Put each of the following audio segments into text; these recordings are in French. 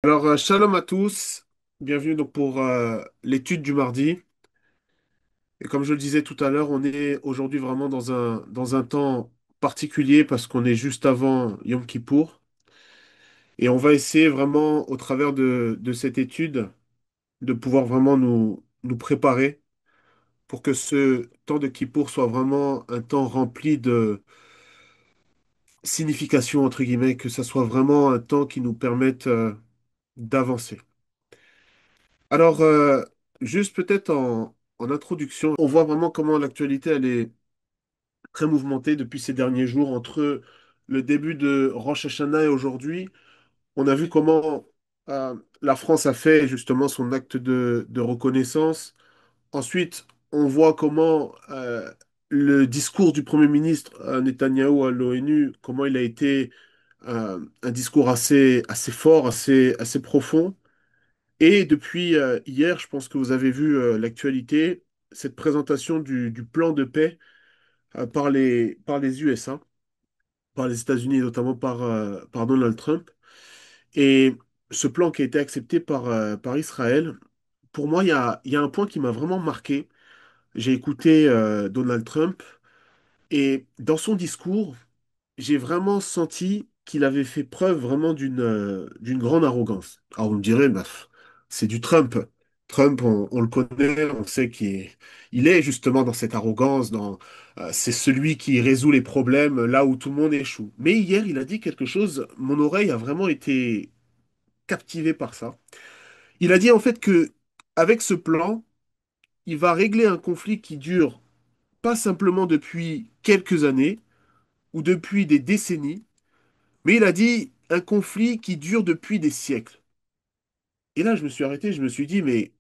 Shalom à tous, bienvenue donc pour l'étude du mardi. Et comme je le disais tout à l'heure, on est aujourd'hui vraiment dans un temps particulier parce qu'on est juste avant Yom Kippour. Et on va essayer vraiment, au travers de cette étude, de pouvoir vraiment nous préparer pour que ce temps de Kippour soit vraiment un temps rempli de signification, entre guillemets, que ça soit vraiment un temps qui nous permette d'avancer. Alors, juste peut-être en introduction, on voit vraiment comment l'actualité elle est très mouvementée depuis ces derniers jours. Entre le début de Rosh Hashanah et aujourd'hui, on a vu comment la France a fait justement son acte de reconnaissance. Ensuite, on voit comment le discours du Premier ministre Netanyahou à l'ONU, comment il a été un discours assez fort, assez profond. Et depuis hier, je pense que vous avez vu l'actualité, cette présentation du plan de paix par les USA, par les États-Unis, notamment par Donald Trump. Et ce plan qui a été accepté par Israël, pour moi, il y a un point qui m'a vraiment marqué. J'ai écouté Donald Trump et dans son discours, j'ai vraiment senti qu'il avait fait preuve vraiment d'une grande arrogance. Alors, vous me direz, bah, c'est du Trump. Trump, on le connaît, on sait qu'il est justement dans cette arrogance, c'est celui qui résout les problèmes là où tout le monde échoue. Mais hier, il a dit quelque chose, mon oreille a vraiment été captivée par ça. Il a dit en fait que avec ce plan, il va régler un conflit qui dure pas simplement depuis quelques années ou depuis des décennies, mais il a dit un conflit qui dure depuis des siècles. Et là, je me suis arrêté, je me suis dit, mais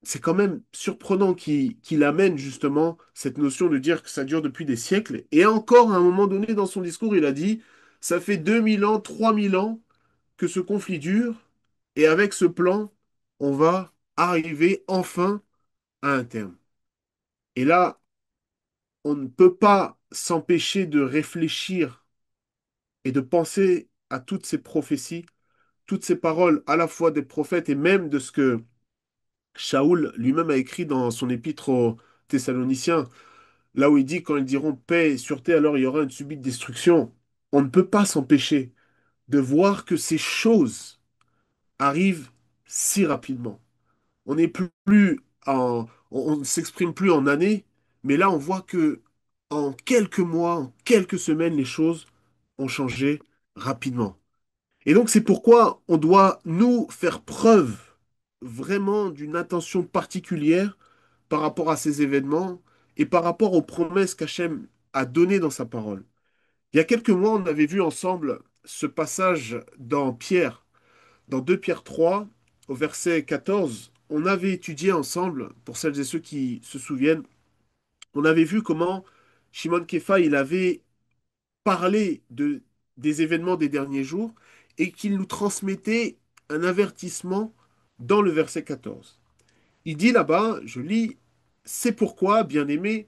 c'est quand même surprenant qu'il amène justement cette notion de dire que ça dure depuis des siècles. Et encore, à un moment donné, dans son discours, il a dit, ça fait 2000 ans, 3000 ans que ce conflit dure, et avec ce plan, on va arriver enfin à un terme. Et là, on ne peut pas s'empêcher de réfléchir et de penser à toutes ces prophéties, toutes ces paroles à la fois des prophètes et même de ce que Shaoul lui-même a écrit dans son épître aux Thessaloniciens, là où il dit quand ils diront paix et sûreté, alors il y aura une subite destruction. On ne peut pas s'empêcher de voir que ces choses arrivent si rapidement. On n'est plus on ne s'exprime plus en années, mais là on voit que en quelques mois, en quelques semaines, les choses ont changé rapidement. Et donc c'est pourquoi on doit, nous, faire preuve vraiment d'une attention particulière par rapport à ces événements et par rapport aux promesses qu'Hachem a données dans sa parole. Il y a quelques mois, on avait vu ensemble ce passage dans Pierre, dans 2 Pierre 3, au verset 14. On avait étudié ensemble, pour celles et ceux qui se souviennent, on avait vu comment Shimon Kefa, il avait parler des événements des derniers jours et qu'il nous transmettait un avertissement dans le verset 14. Il dit là-bas, je lis, c'est pourquoi, bien-aimés,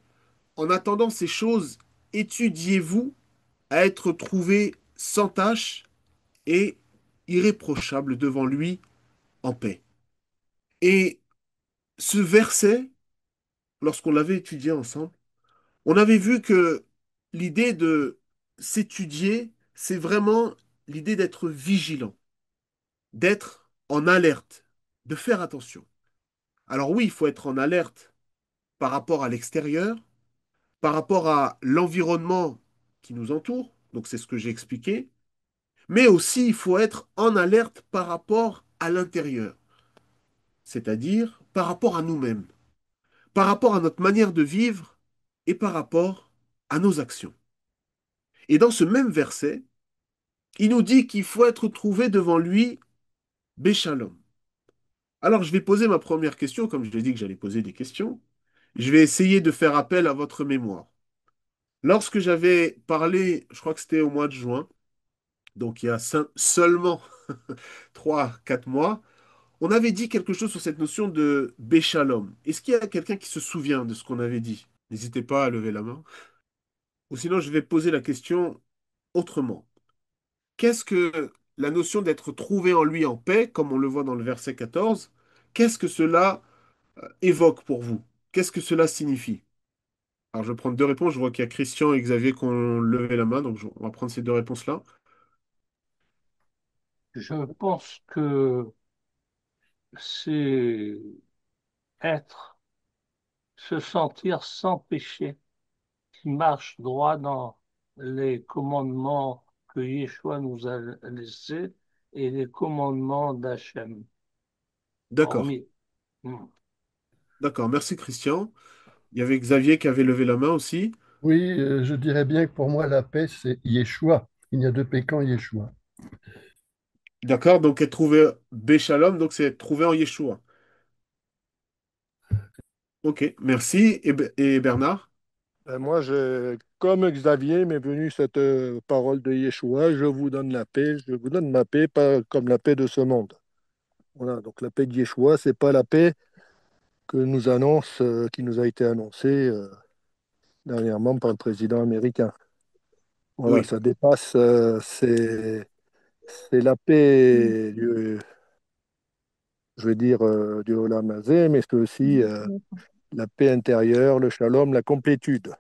en attendant ces choses, étudiez-vous à être trouvés sans tache et irréprochables devant lui en paix. Et ce verset, lorsqu'on l'avait étudié ensemble, on avait vu que l'idée de s'étudier, c'est vraiment l'idée d'être vigilant, d'être en alerte, de faire attention. Alors oui, il faut être en alerte par rapport à l'extérieur, par rapport à l'environnement qui nous entoure, donc c'est ce que j'ai expliqué, mais aussi il faut être en alerte par rapport à l'intérieur, c'est-à-dire par rapport à nous-mêmes, par rapport à notre manière de vivre et par rapport à nos actions. Et dans ce même verset, il nous dit qu'il faut être trouvé devant lui Béchalom. Alors je vais poser ma première question, comme je l'ai dit que j'allais poser des questions. Je vais essayer de faire appel à votre mémoire. Lorsque j'avais parlé, je crois que c'était au mois de juin, donc il y a seulement 3, 4 mois, on avait dit quelque chose sur cette notion de Béchalom. Est-ce qu'il y a quelqu'un qui se souvient de ce qu'on avait dit? N'hésitez pas à lever la main. Ou sinon, je vais poser la question autrement. Qu'est-ce que la notion d'être trouvé en lui en paix, comme on le voit dans le verset 14, qu'est-ce que cela évoque pour vous? Qu'est-ce que cela signifie? Alors, je vais prendre deux réponses. Je vois qu'il y a Christian et Xavier qui ont levé la main, donc on va prendre ces deux réponses-là. Je pense que c'est être, se sentir sans péché, qui marche droit dans les commandements que Yeshua nous a laissés et les commandements d'Hachem. D'accord, Hormis. Hmm. d'accord. Merci, Christian. Il y avait Xavier qui avait levé la main aussi. Oui, je dirais bien que pour moi, la paix, c'est Yeshua. Il n'y a de paix qu'en Yeshua. D'accord, donc être trouvé Béchalom, donc c'est être trouvé en Yeshua. Ok, merci. Et Bernard? Moi, comme Xavier m'est venu cette parole de Yeshua, je vous donne la paix, je vous donne ma paix, pas comme la paix de ce monde. Voilà, donc la paix de Yeshua, c'est pas la paix que nous annonce, qui nous a été annoncée dernièrement par le président américain. Voilà, Oui, ça dépasse, c'est la paix, je veux dire, du Olam Hazé, mais c'est aussi la paix intérieure, le shalom, la complétude.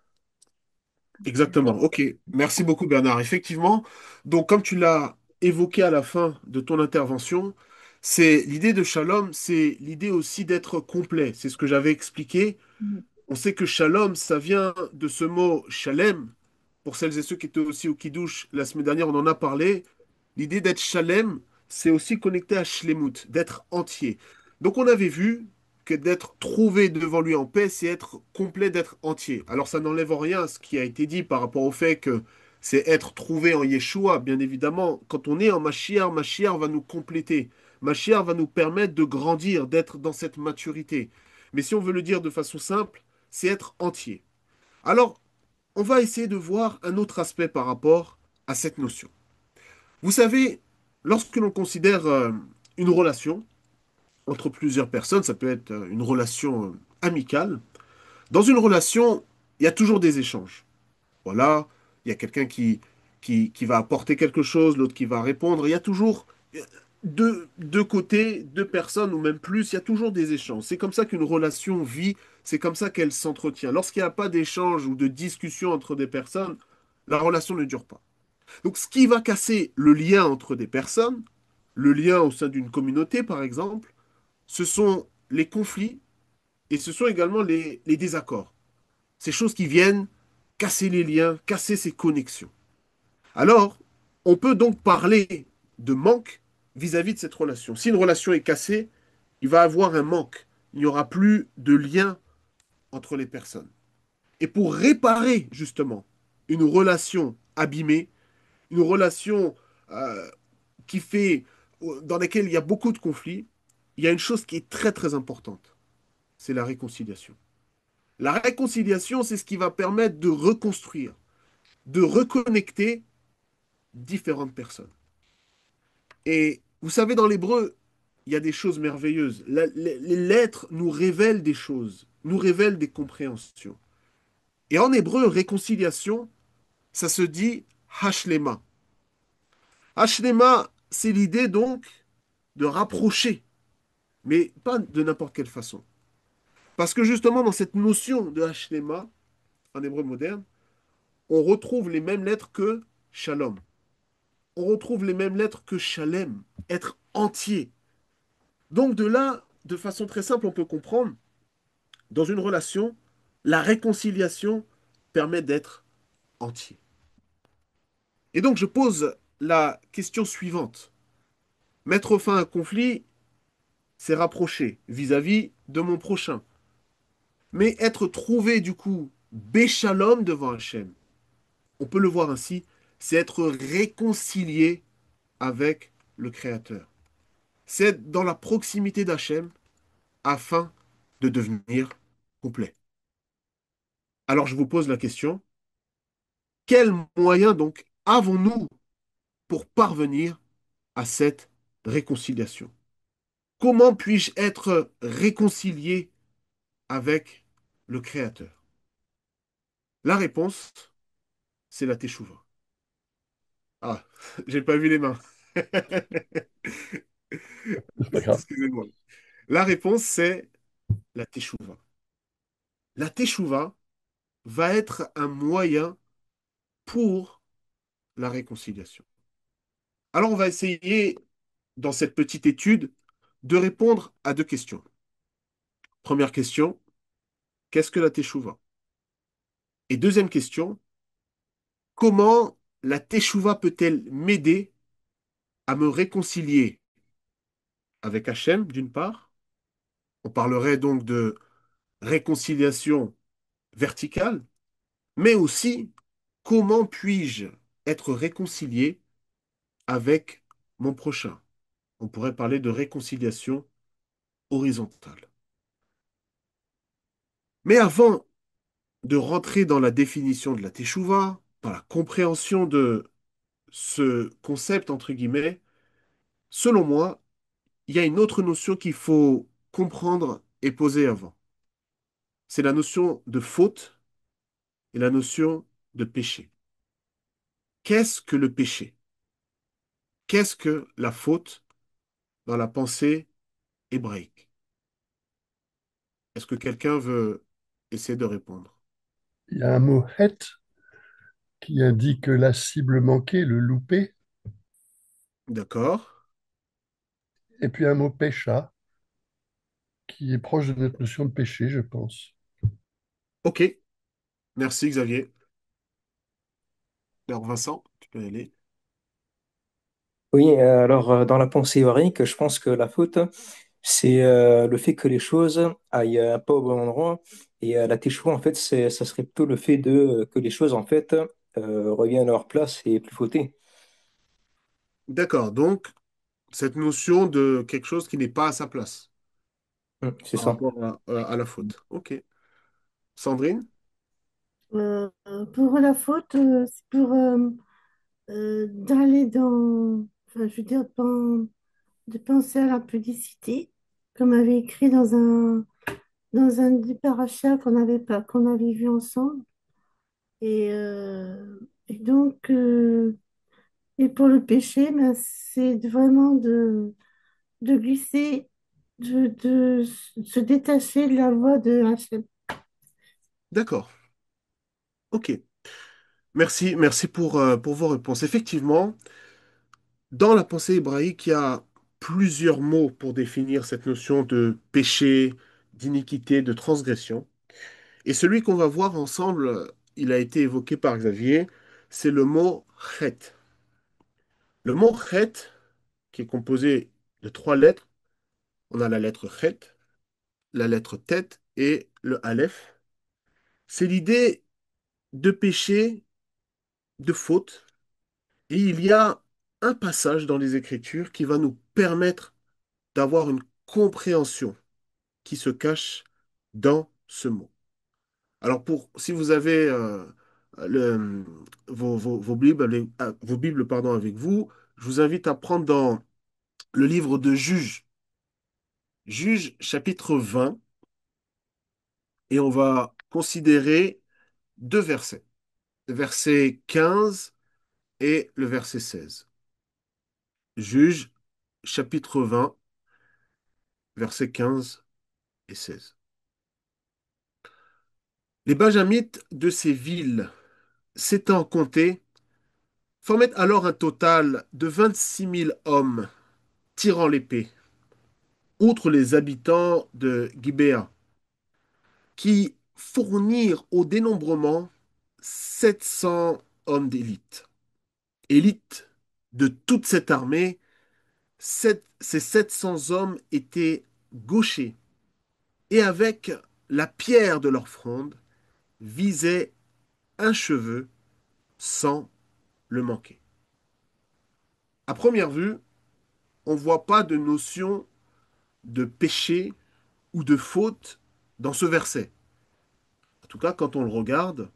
exactement. Ok, merci beaucoup, Bernard. Effectivement, donc comme tu l'as évoqué à la fin de ton intervention, c'est l'idée de Shalom, c'est l'idée aussi d'être complet. C'est ce que j'avais expliqué. On sait que Shalom, ça vient de ce mot Shalem. Pour celles et ceux qui étaient aussi au Kiddush la semaine dernière, on en a parlé. L'idée d'être Shalem, c'est aussi connecté à Shlemut, d'être entier. Donc on avait vu que d'être trouvé devant lui en paix, c'est être complet, d'être entier. Alors ça n'enlève en rien à ce qui a été dit par rapport au fait que c'est être trouvé en Yeshua, bien évidemment. Quand on est en Mashiach, Mashiach va nous compléter. Mashiach va nous permettre de grandir, d'être dans cette maturité. Mais si on veut le dire de façon simple, c'est être entier. Alors, on va essayer de voir un autre aspect par rapport à cette notion. Vous savez, lorsque l'on considère une relation entre plusieurs personnes, ça peut être une relation amicale, dans une relation, il y a toujours des échanges. Voilà, il y a quelqu'un qui va apporter quelque chose, l'autre qui va répondre. Il y a toujours deux côtés, deux personnes ou même plus, il y a toujours des échanges. C'est comme ça qu'une relation vit, c'est comme ça qu'elle s'entretient. Lorsqu'il n'y a pas d'échange ou de discussion entre des personnes, la relation ne dure pas. Donc ce qui va casser le lien entre des personnes, le lien au sein d'une communauté par exemple, ce sont les conflits et ce sont également les désaccords. Ces choses qui viennent casser les liens, casser ces connexions. Alors, on peut donc parler de manque vis-à-vis de cette relation. Si une relation est cassée, il va y avoir un manque. Il n'y aura plus de lien entre les personnes. Et pour réparer justement une relation abîmée, une relation euh, qui fait, dans laquelle il y a beaucoup de conflits, il y a une chose qui est très très importante, c'est la réconciliation. La réconciliation, c'est ce qui va permettre de reconstruire, de reconnecter différentes personnes. Et vous savez, dans l'hébreu, il y a des choses merveilleuses. Les lettres nous révèlent des choses, nous révèlent des compréhensions. Et en hébreu, réconciliation, ça se dit hashlema. Hashlema, c'est l'idée donc de rapprocher, mais pas de n'importe quelle façon. Parce que justement, dans cette notion de hashlema, en hébreu moderne, on retrouve les mêmes lettres que shalom. On retrouve les mêmes lettres que shalem, être entier. Donc de là, de façon très simple, on peut comprendre, dans une relation, la réconciliation permet d'être entier. Et donc je pose la question suivante. Mettre fin à un conflit, c'est rapprocher vis-à-vis de mon prochain. Mais être trouvé du coup béchalom devant Hachem, on peut le voir ainsi, c'est être réconcilié avec le Créateur. C'est être dans la proximité d'Hachem afin de devenir complet. Alors je vous pose la question, quels moyens donc avons-nous pour parvenir à cette réconciliation? Comment puis-je être réconcilié avec le Créateur? La réponse, c'est la teshuva. Ah, j'ai pas vu les mains. C'est pas grave. Excusez-moi. La réponse, c'est la teshuva. La teshuva va être un moyen pour la réconciliation. Alors, on va essayer, dans cette petite étude, de répondre à deux questions. Première question, qu'est-ce que la teshuva? Et deuxième question, comment la teshuva peut-elle m'aider à me réconcilier avec Hachem, d'une part? On parlerait donc de réconciliation verticale, mais aussi comment puis-je être réconcilié avec mon prochain? On pourrait parler de réconciliation horizontale. Mais avant de rentrer dans la définition de la teshuva, dans la compréhension de ce concept, entre guillemets, selon moi, il y a une autre notion qu'il faut comprendre et poser avant. C'est la notion de faute et la notion de péché. Qu'est-ce que le péché? Qu'est-ce que la faute dans la pensée hébraïque? Est-ce que quelqu'un veut essayer de répondre? Il y a un mot het qui indique la cible manquée, le loupé, D'accord. et puis un mot pécha qui est proche de notre notion de péché, je pense. Ok. Merci Xavier. Alors Vincent, tu peux y aller. Oui, alors dans la pensée héroïque, je pense que la faute, c'est le fait que les choses aillent pas au bon endroit. Et la teshuva, en fait, ça serait plutôt le fait de que les choses, en fait, reviennent à leur place et plus fautées. D'accord. Donc, cette notion de quelque chose qui n'est pas à sa place C'est par ça. rapport à la faute. Ok. Sandrine? Pour la faute, c'est pour d'aller dans, enfin, je veux dire, de penser à la publicité, comme avait écrit dans un des parachas qu'on avait vu ensemble. Et donc, et pour le péché, ben, c'est vraiment de glisser, de se détacher de la voie de Hachem. D'accord. Ok. Merci, merci pour vos réponses. Effectivement, dans la pensée hébraïque, il y a plusieurs mots pour définir cette notion de péché, d'iniquité, de transgression. Et celui qu'on va voir ensemble, il a été évoqué par Xavier, c'est le mot chet. Le mot chet, qui est composé de trois lettres, on a la lettre chet, la lettre tet et le aleph. C'est l'idée de péché, de faute. Et il y a un passage dans les Écritures qui va nous permettre d'avoir une compréhension qui se cache dans ce mot. Alors, si vous avez le- vos Bibles, vos Bibles pardon, avec vous, je vous invite à prendre dans le livre de Juges, Juges chapitre 20, et on va considérer deux versets, le verset 15 et le verset 16. Juges chapitre 20, versets 15 et 16. Les Benjamites de ces villes, s'étant comptés, formaient alors un total de 26 000 hommes tirant l'épée, outre les habitants de Gibéa, qui fournirent au dénombrement 700 hommes d'élite. Élite de toute cette armée, ces 700 hommes étaient gauchers et avec la pierre de leur fronde visaient un cheveu sans le manquer. À première vue, on ne voit pas de notion de péché ou de faute dans ce verset. En tout cas, quand on le regarde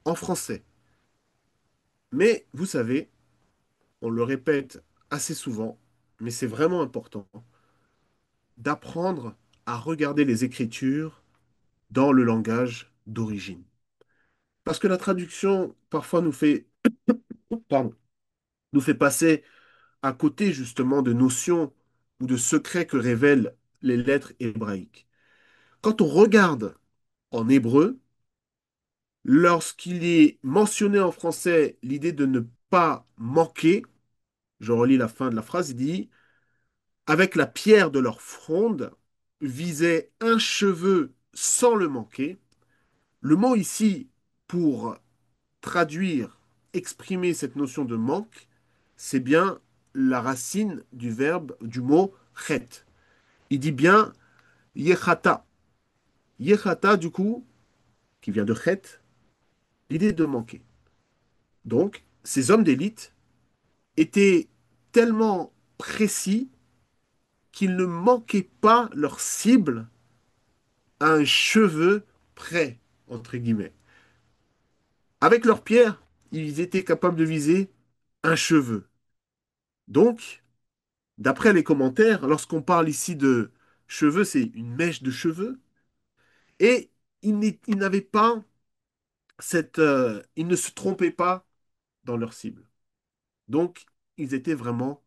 en français. Mais vous savez, on le répète assez souvent, mais c'est vraiment important d'apprendre à regarder les Écritures dans le langage d'origine. Parce que la traduction, parfois, pardon, nous fait passer à côté justement de notions ou de secrets que révèlent les lettres hébraïques. Quand on regarde en hébreu, lorsqu'il est mentionné en français l'idée de ne pas manquer, je relis la fin de la phrase, il dit, avec la pierre de leur fronde, visait un cheveu sans le manquer. Le mot ici, pour traduire, exprimer cette notion de manque, c'est bien la racine du verbe, du mot chet. Il dit bien yechata. Yechata, du coup, qui vient de chet, l'idée de manquer. Donc, ces hommes d'élite étaient tellement précis qu'ils ne manquaient pas leur cible à un cheveu près, entre guillemets. Avec leur pierre, ils étaient capables de viser un cheveu. Donc, d'après les commentaires, lorsqu'on parle ici de cheveux, c'est une mèche de cheveux. Et ils n'avaient pas ils ne se trompaient pas dans leur cible. Donc, ils étaient vraiment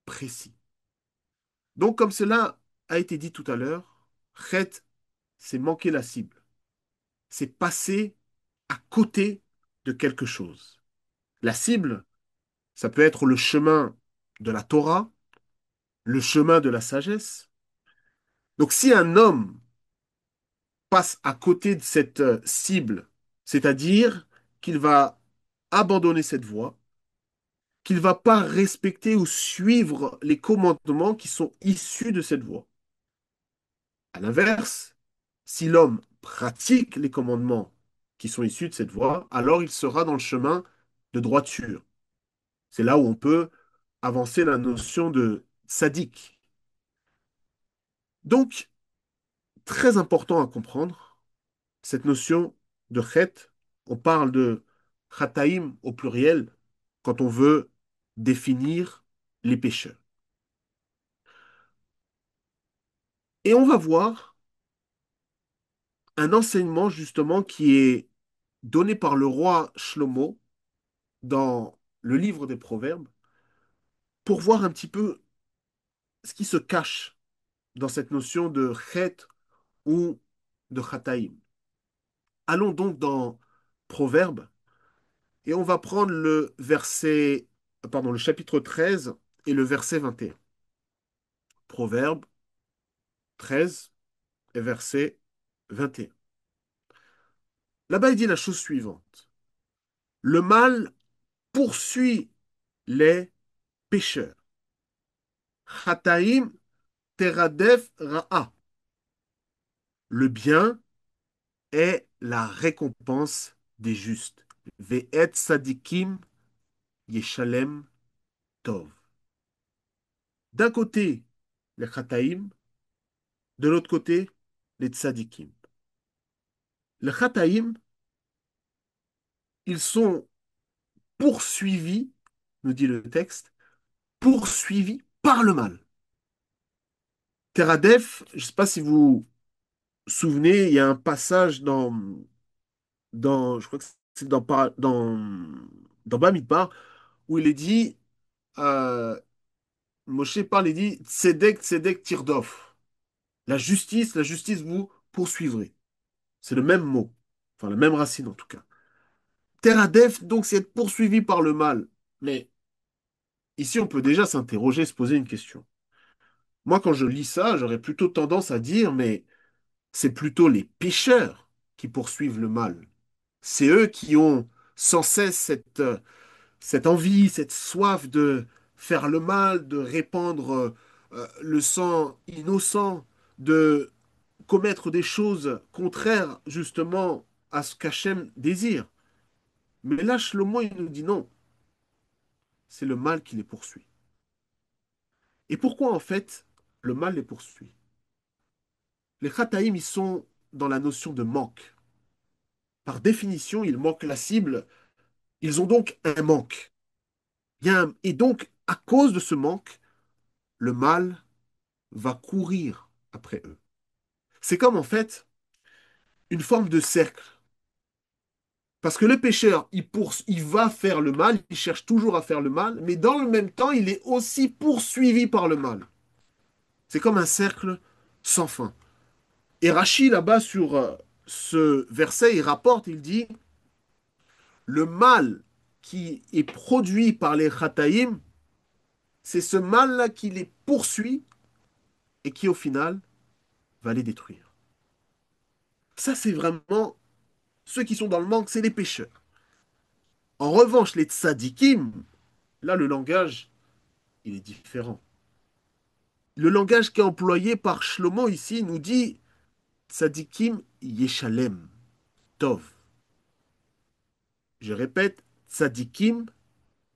précis. Donc, comme cela a été dit tout à l'heure, Chet, c'est manquer la cible. C'est passer à côté de quelque chose. La cible, ça peut être le chemin de la Torah, le chemin de la sagesse. Donc, si un homme passe à côté de cette cible, c'est-à-dire qu'il va abandonner cette voie, qu'il ne va pas respecter ou suivre les commandements qui sont issus de cette voie. À l'inverse, si l'homme pratique les commandements qui sont issus de cette voie, alors il sera dans le chemin de droiture. C'est là où on peut avancer la notion de sadique. Donc, très important à comprendre, cette notion de chet, on parle de chataïm au pluriel quand on veut définir les pécheurs. Et on va voir un enseignement justement qui est donné par le roi Shlomo dans le livre des Proverbes pour voir un petit peu ce qui se cache dans cette notion de chet ou de chataïm. Allons donc dans Proverbes et on va prendre le chapitre 13 et le verset 21. Proverbe 13 et verset 21. Là-bas, il dit la chose suivante. Le mal poursuit les pécheurs. Chataim teradef ra'a. Le bien est la récompense des justes. Ve'et sadikim yeshalem tov. D'un côté, les chataim, de l'autre côté, les tzadikim. Les chataim, ils sont poursuivis, nous dit le texte, poursuivis par le mal. Teradef, je ne sais pas si vous vous souvenez, il y a un passage je crois que c'est dans Bamidbar, où il est dit, euh, Moshe parle, il dit, Tzedek, Tzedek, Tirdof. La justice vous poursuivrez. C'est le même mot, enfin la même racine en tout cas. Teradef, donc, c'est être poursuivi par le mal. Mais ici, on peut déjà s'interroger, se poser une question. Moi, quand je lis ça, j'aurais plutôt tendance à dire, mais c'est plutôt les pécheurs qui poursuivent le mal. C'est eux qui ont sans cesse cette envie, cette soif de faire le mal, de répandre le sang innocent, de commettre des choses contraires justement à ce qu'Hachem désire. Mais là, Shlomo, il nous dit non, c'est le mal qui les poursuit. Et pourquoi en fait le mal les poursuit? Les Khataïm, ils sont dans la notion de manque. Par définition, ils manquent la cible, ils ont donc un manque. Et donc, à cause de ce manque, le mal va courir après eux. C'est comme en fait une forme de cercle. Parce que le pécheur, il va faire le mal, il cherche toujours à faire le mal, mais dans le même temps, il est aussi poursuivi par le mal. C'est comme un cercle sans fin. Et Rachi, là-bas, sur ce verset, il rapporte, il dit, le mal qui est produit par les Khataïm, c'est ce mal-là qui les poursuit et qui, au final, va les détruire. Ça, c'est vraiment ceux qui sont dans le manque, c'est les pécheurs. En revanche, les tzadikim, là, le langage, il est différent. Le langage qui est employé par Shlomo ici nous dit tzadikim yeshalem tov. Je répète, tzadikim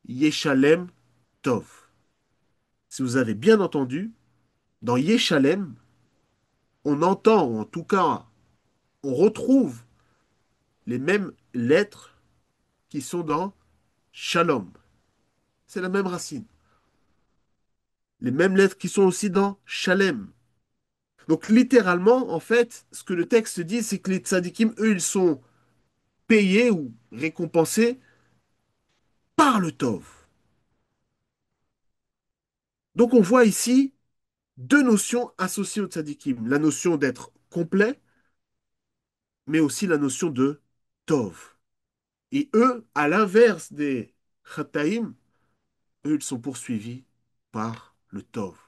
yeshalem tov. Si vous avez bien entendu, dans yeshalem, on entend, ou en tout cas, on retrouve les mêmes lettres qui sont dans shalom. C'est la même racine. Les mêmes lettres qui sont aussi dans shalem. Donc littéralement, en fait, ce que le texte dit, c'est que les tzadikim, eux, ils sont payés ou récompensés par le Tov. Donc on voit ici deux notions associées au tzadikim. La notion d'être complet, mais aussi la notion de Tov. Et eux, à l'inverse des Chataim, eux, ils sont poursuivis par le Tov.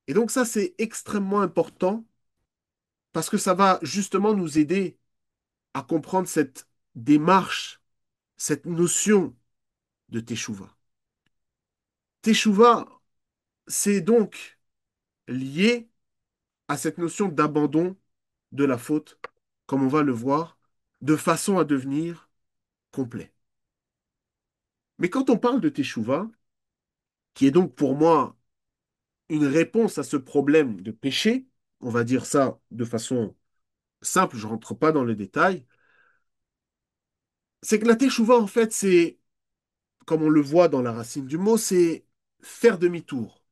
Et donc ça, c'est extrêmement important parce que ça va justement nous aider à comprendre cette démarche, cette notion de Teshuvah. Teshuvah, c'est donc lié à cette notion d'abandon de la faute, comme on va le voir, de façon à devenir complet. Mais quand on parle de Teshuvah, qui est donc pour moi une réponse à ce problème de péché, on va dire ça de façon simple, je ne rentre pas dans les détails, c'est que la Teshuvah, en fait, c'est, comme on le voit dans la racine du mot, c'est faire demi-tour,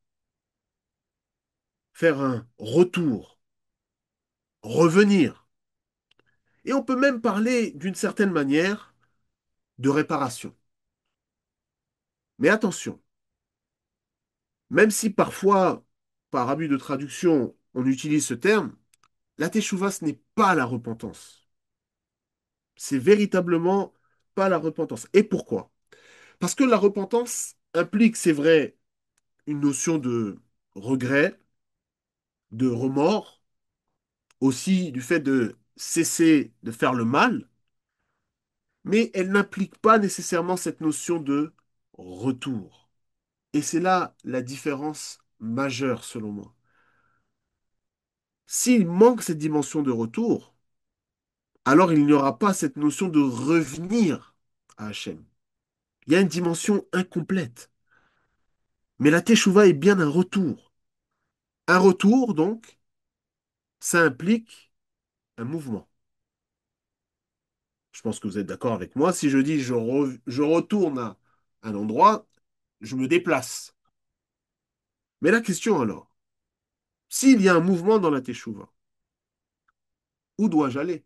faire un retour, revenir. Et on peut même parler d'une certaine manière de réparation. Mais attention, même si parfois, par abus de traduction, on utilise ce terme, la teshuva, ce n'est pas la repentance. C'est véritablement pas la repentance. Et pourquoi? Parce que la repentance implique, c'est vrai, une notion de regret, de remords, aussi du fait de cesser de faire le mal, mais elle n'implique pas nécessairement cette notion de retour. Et c'est là la différence majeure, selon moi. S'il manque cette dimension de retour, alors il n'y aura pas cette notion de revenir à Hachem. Il y a une dimension incomplète. Mais la Teshuvah est bien un retour. Un retour, donc, ça implique un mouvement. Je pense que vous êtes d'accord avec moi. Si je dis je retourne à un endroit, je me déplace. Mais la question alors, s'il y a un mouvement dans la Teshuvah, où dois-je aller?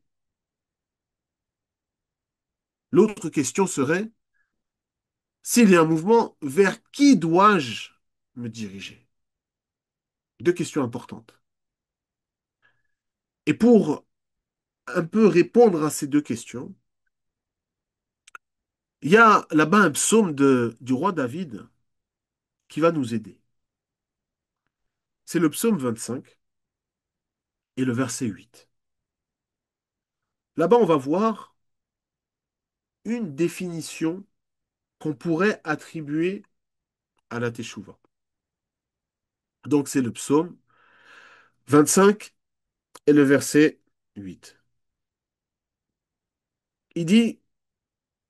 L'autre question serait, s'il y a un mouvement, vers qui dois-je me diriger? Deux questions importantes. Et pour un peu répondre à ces deux questions, il y a là-bas un psaume du roi David qui va nous aider. C'est le psaume 25 et le verset 8. Là-bas, on va voir une définition qu'on pourrait attribuer à la Teshuvah. Donc, c'est le psaume 25 et le verset 8. Il dit,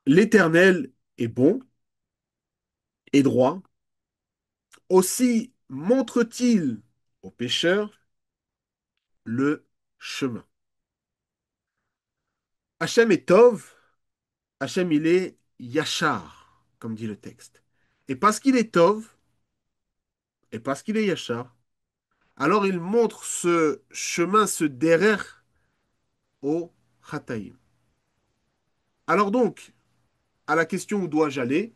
l'Éternel est bon et droit, aussi montre-t-il aux pécheurs le chemin. Hachem est Tov, Hachem il est Yachar, comme dit le texte. Et parce qu'il est Tov, et parce qu'il est Yachar, alors il montre ce chemin, ce derer au Chataïm. Alors donc, à la question où dois-je aller,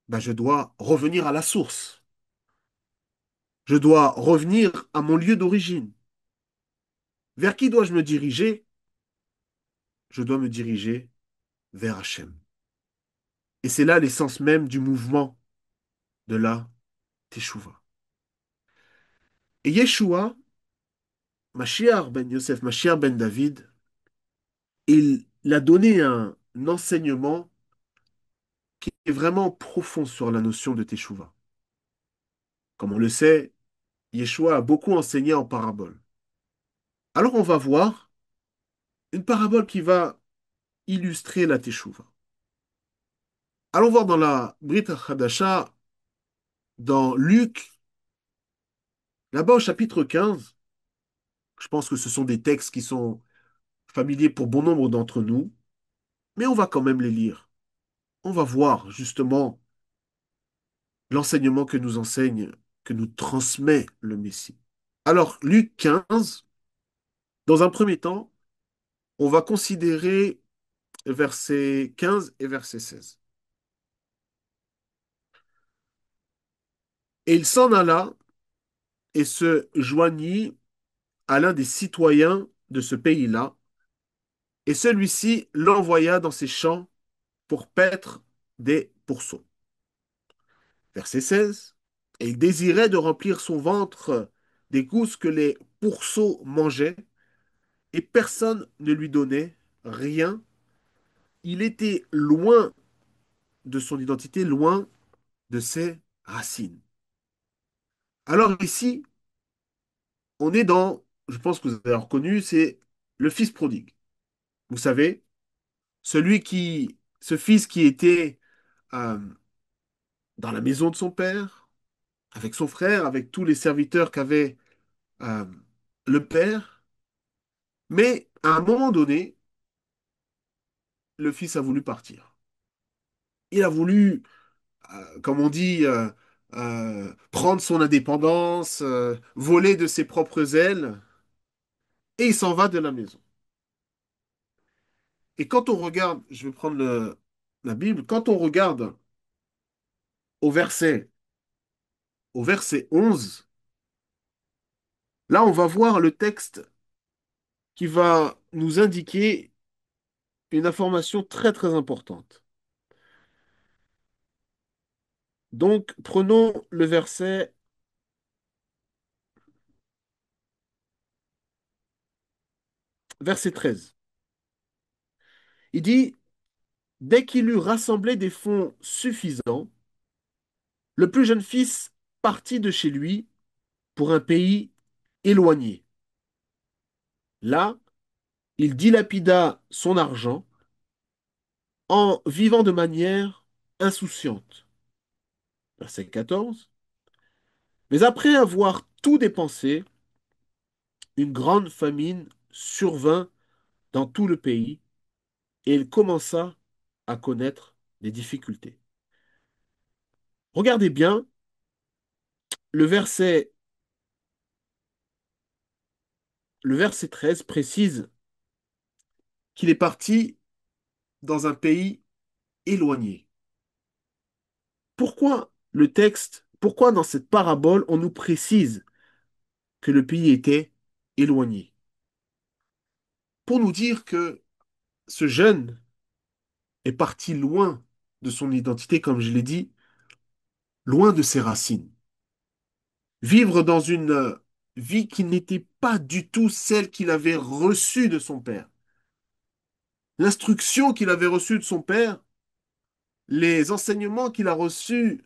ben, je dois revenir à la source. Je dois revenir à mon lieu d'origine. Vers qui dois-je me diriger? Je dois me diriger vers Hachem. Et c'est là l'essence même du mouvement de la Teshuvah. Et Yeshua, Mashiach ben Yosef, Mashiach ben David, il a donné un enseignement qui est vraiment profond sur la notion de Teshuvah. Comme on le sait, Yeshua a beaucoup enseigné en paraboles. Alors on va voir une parabole qui va illustrer la Teshuvah. Allons voir dans la Brit Hadasha, dans Luc, là-bas au chapitre 15. Je pense que ce sont des textes qui sont familiers pour bon nombre d'entre nous, mais on va quand même les lire. On va voir justement l'enseignement que nous enseigne, que nous transmet le Messie. Alors, Luc 15, dans un premier temps, on va considérer versets 15 et verset 16. Et il s'en alla et se joignit à l'un des citoyens de ce pays-là, et celui-ci l'envoya dans ses champs pour paître des pourceaux. Verset 16. Et il désirait de remplir son ventre des gousses que les pourceaux mangeaient, et personne ne lui donnait rien. Il était loin de son identité, loin de ses racines. Alors ici, on est dans, je pense que vous avez reconnu, c'est le fils prodigue. Vous savez, ce fils qui était euh, dans la maison de son père, avec son frère, avec tous les serviteurs qu'avait euh, le père, mais à un moment donné, le fils a voulu partir. Il a voulu, comme on dit, prendre son indépendance, voler de ses propres ailes, et il s'en va de la maison. Et quand on regarde, je vais prendre la Bible, quand on regarde au verset, au verset 11, là on va voir le texte qui va nous indiquer une information très très importante. Donc prenons le verset 13. Il dit, dès qu'il eut rassemblé des fonds suffisants, le plus jeune fils partit de chez lui pour un pays éloigné. Là, il dilapida son argent en vivant de manière insouciante. Verset 14. Mais après avoir tout dépensé, une grande famine survint dans tout le pays et il commença à connaître des difficultés. Regardez bien, le verset, le verset 13 précise qu'il est parti dans un pays éloigné. Pourquoi dans cette parabole on nous précise que le pays était éloigné? Pour nous dire que ce jeune est parti loin de son identité, comme je l'ai dit, loin de ses racines. Vivre dans une vie qui n'était pas du tout celle qu'il avait reçue de son père. L'instruction qu'il avait reçue de son père, les enseignements qu'il a reçus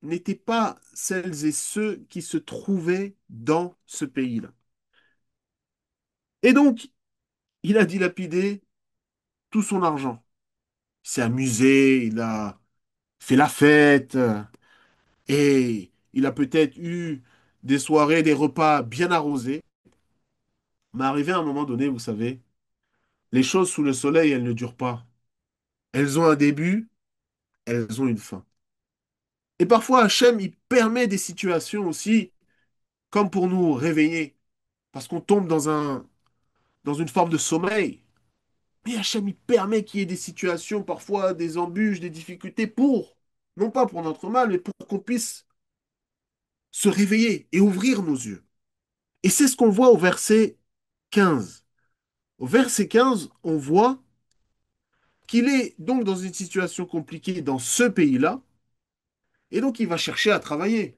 n'étaient pas celles et ceux qui se trouvaient dans ce pays-là. Et donc, il a dilapidé tout son argent. Il s'est amusé, il a fait la fête, et il a peut-être eu des soirées, des repas bien arrosés. Mais arrivé à un moment donné, vous savez, les choses sous le soleil, elles ne durent pas. Elles ont un début, elles ont une fin. Et parfois, Hachem, il permet des situations aussi, comme pour nous réveiller, parce qu'on tombe dans une forme de sommeil. Mais Hachem, il permet qu'il y ait des situations, parfois des embûches, des difficultés non pas pour notre mal, mais pour qu'on puisse se réveiller et ouvrir nos yeux. Et c'est ce qu'on voit au verset 15. Au verset 15, on voit qu'il est donc dans une situation compliquée dans ce pays-là, et donc il va chercher à travailler.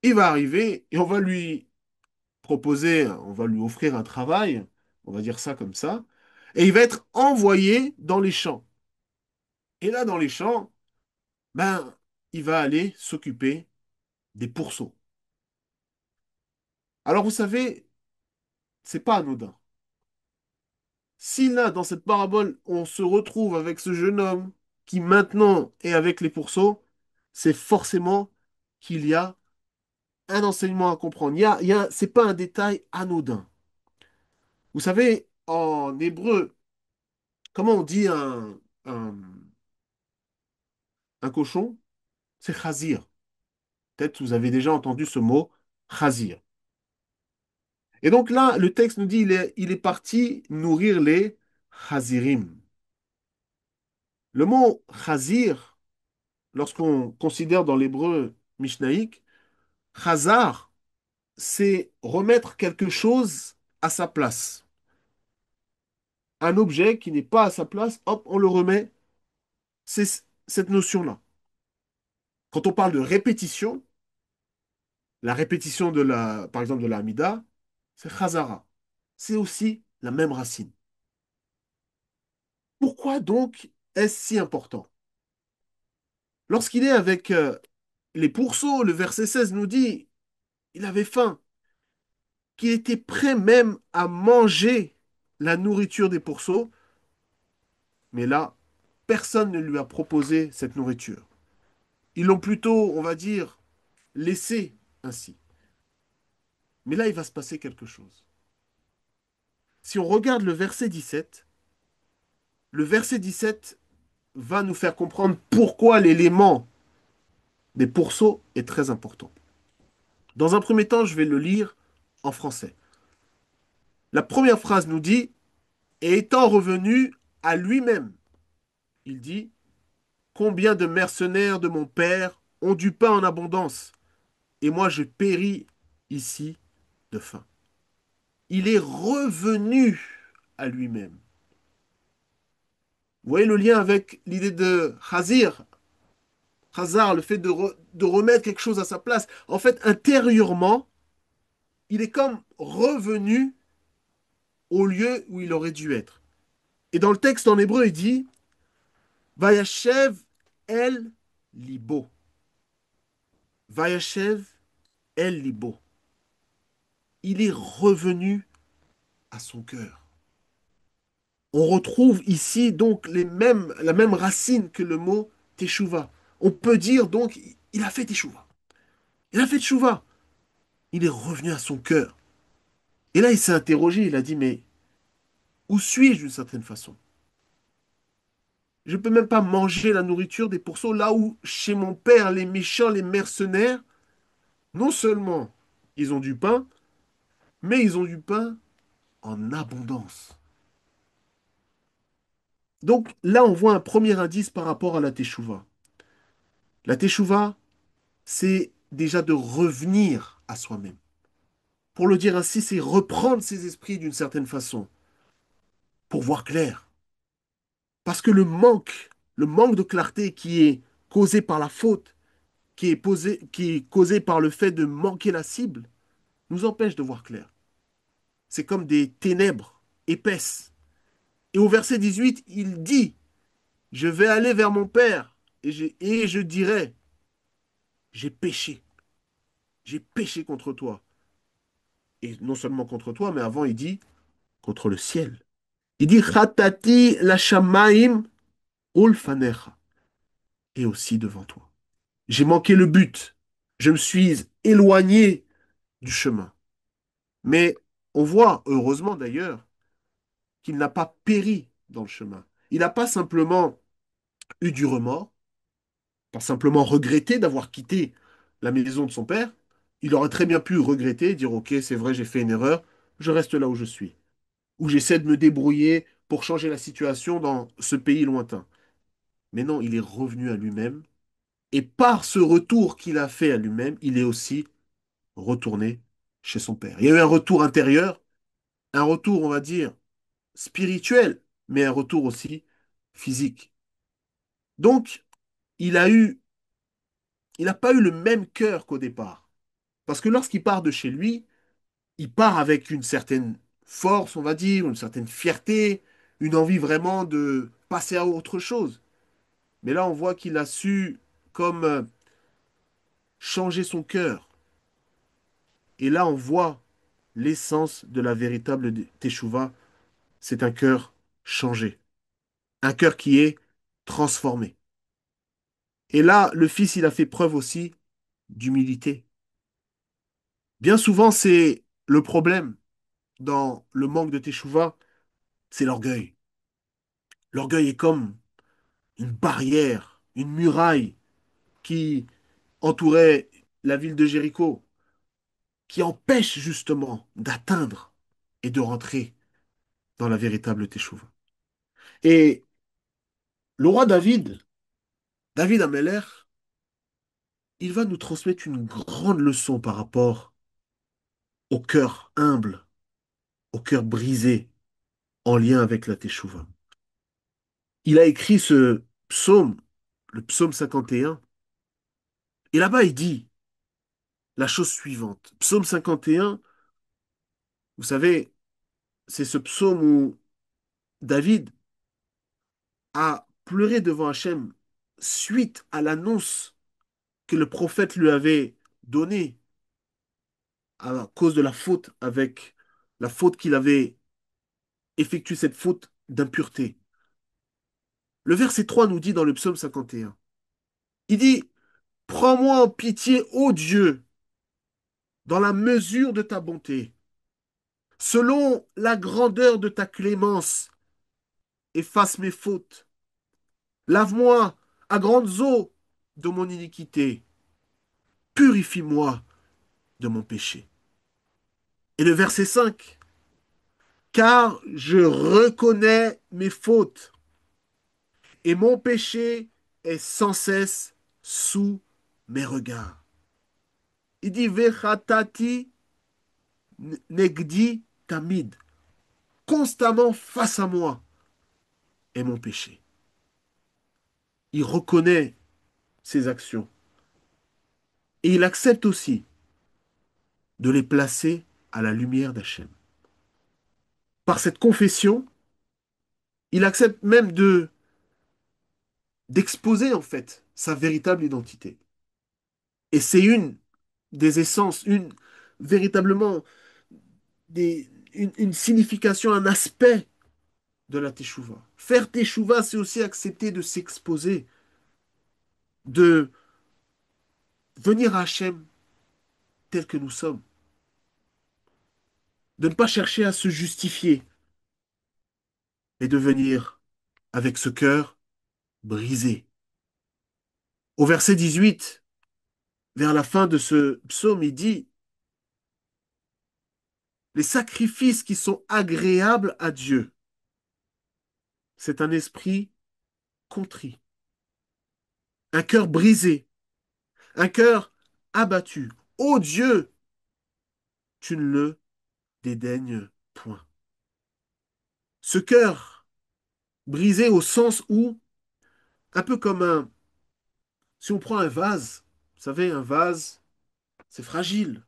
Il va arriver et on va lui proposer, on va lui offrir un travail, on va dire ça comme ça, et il va être envoyé dans les champs. Et là, dans les champs, ben, il va aller s'occuper des pourceaux. Alors vous savez, c'est pas anodin. Si là, dans cette parabole, on se retrouve avec ce jeune homme qui maintenant est avec les pourceaux, c'est forcément qu'il y a un enseignement à comprendre. C'est pas un détail anodin. Vous savez, en hébreu, comment on dit un, un cochon? C'est chazir. Peut-être vous avez déjà entendu ce mot, chazir. Et donc là, le texte nous dit il est parti nourrir les chazirim. Le mot chazir, lorsqu'on considère dans l'hébreu mishnahik, chazar, c'est remettre quelque chose à sa place. Un objet qui n'est pas à sa place, hop, on le remet. C'est cette notion-là. Quand on parle de répétition, la répétition par exemple, de la Hamida, c'est chazara. C'est aussi la même racine. Pourquoi donc est-ce si important? Lorsqu'il est avec les pourceaux, le verset 16 nous dit, il avait faim, qu'il était prêt même à manger la nourriture des pourceaux, mais là, personne ne lui a proposé cette nourriture. Ils l'ont plutôt, on va dire, laissé ainsi. Mais là, il va se passer quelque chose. Si on regarde le verset 17 va nous faire comprendre pourquoi l'élément des pourceaux est très important. Dans un premier temps, je vais le lire en français. La première phrase nous dit, et étant revenu à lui-même, il dit, combien de mercenaires de mon père ont du pain en abondance, et moi je péris ici de faim. Il est revenu à lui-même. Vous voyez le lien avec l'idée de Khazir, Khazar, le fait de remettre quelque chose à sa place. En fait, intérieurement, il est comme revenu au lieu où il aurait dû être. Et dans le texte en hébreu, il dit Vayashev el libo. Vayashev el libo. Il est revenu à son cœur. On retrouve ici donc la même racine que le mot teshuva. On peut dire donc il a fait teshuva. Il a fait teshuva. Il est revenu à son cœur. Et là, il s'est interrogé. Il a dit mais où suis-je d'une certaine façon? Je ne peux même pas manger la nourriture des pourceaux là où, chez mon père, les méchants, les mercenaires, non seulement ils ont du pain, mais ils ont du pain en abondance. Donc là, on voit un premier indice par rapport à la teshuva. La teshuva, c'est déjà de revenir à soi-même. Pour le dire ainsi, c'est reprendre ses esprits d'une certaine façon, pour voir clair. Parce que le manque de clarté qui est causé par la faute, qui est causé par le fait de manquer la cible, nous empêche de voir clair. C'est comme des ténèbres épaisses. Et au verset 18, il dit, je vais aller vers mon Père et je dirai, j'ai péché contre toi. Et non seulement contre toi, mais avant il dit, contre le ciel. Il dit, Chatati la shamaim ulfanecha, et aussi devant toi. J'ai manqué le but. Je me suis éloigné du chemin. Mais on voit, heureusement d'ailleurs, qu'il n'a pas péri dans le chemin. Il n'a pas simplement eu du remords, pas simplement regretté d'avoir quitté la maison de son père. Il aurait très bien pu regretter, dire ok, c'est vrai, j'ai fait une erreur, je reste là où je suis. Ou j'essaie de me débrouiller pour changer la situation dans ce pays lointain. Mais non, il est revenu à lui-même. Et par ce retour qu'il a fait à lui-même, il est aussi retourné chez son père. Il y a eu un retour intérieur, un retour, on va dire, spirituel, mais un retour aussi physique. Donc, il a eu, il n'a pas eu le même cœur qu'au départ. Parce que lorsqu'il part de chez lui, il part avec une certaine force, on va dire, une certaine fierté, une envie vraiment de passer à autre chose. Mais là, on voit qu'il a su comme changer son cœur. Et là, on voit l'essence de la véritable teshuva, c'est un cœur changé, un cœur qui est transformé. Et là, le fils, il a fait preuve aussi d'humilité. Bien souvent, c'est le problème dans le manque de teshuva, c'est l'orgueil. L'orgueil est comme une barrière, une muraille qui entourait la ville de Jéricho, qui empêche justement d'atteindre et de rentrer dans la véritable teshuva. Et le roi David, David Ameller, il va nous transmettre une grande leçon par rapport au cœur humble, au cœur brisé en lien avec la teshuva. Il a écrit ce psaume, le psaume 51, et là-bas il dit la chose suivante. Psaume 51, vous savez, c'est ce psaume où David a pleuré devant Hachem suite à l'annonce que le prophète lui avait donnée à cause de la faute avec la faute qu'il avait effectuée, cette faute d'impureté. Le verset 3 nous dit dans le psaume 51, il dit, prends-moi en pitié, ô Dieu, dans la mesure de ta bonté, selon la grandeur de ta clémence, efface mes fautes. Lave-moi à grandes eaux de mon iniquité. Purifie-moi de mon péché. Et le verset 5, car je reconnais mes fautes et mon péché est sans cesse sous mes regards. Il dit, Vechatati negdi tamid, constamment face à moi est mon péché. Il reconnaît ses actions et il accepte aussi de les placer à la lumière d'Hachem. Par cette confession, il accepte même de d'exposer en fait sa véritable identité. Et c'est une des essences, une véritablement une signification, un aspect de la teshuva. Faire teshuva, c'est aussi accepter de s'exposer, de venir à Hachem tel que nous sommes, de ne pas chercher à se justifier, et de venir avec ce cœur brisé. Au verset 18, vers la fin de ce psaume, il dit, les sacrifices qui sont agréables à Dieu, c'est un esprit contrit, un cœur brisé, un cœur abattu. Ô Dieu, tu ne le dédaignes point. Ce cœur brisé au sens où, un peu comme si on prend un vase, vous savez, un vase, c'est fragile.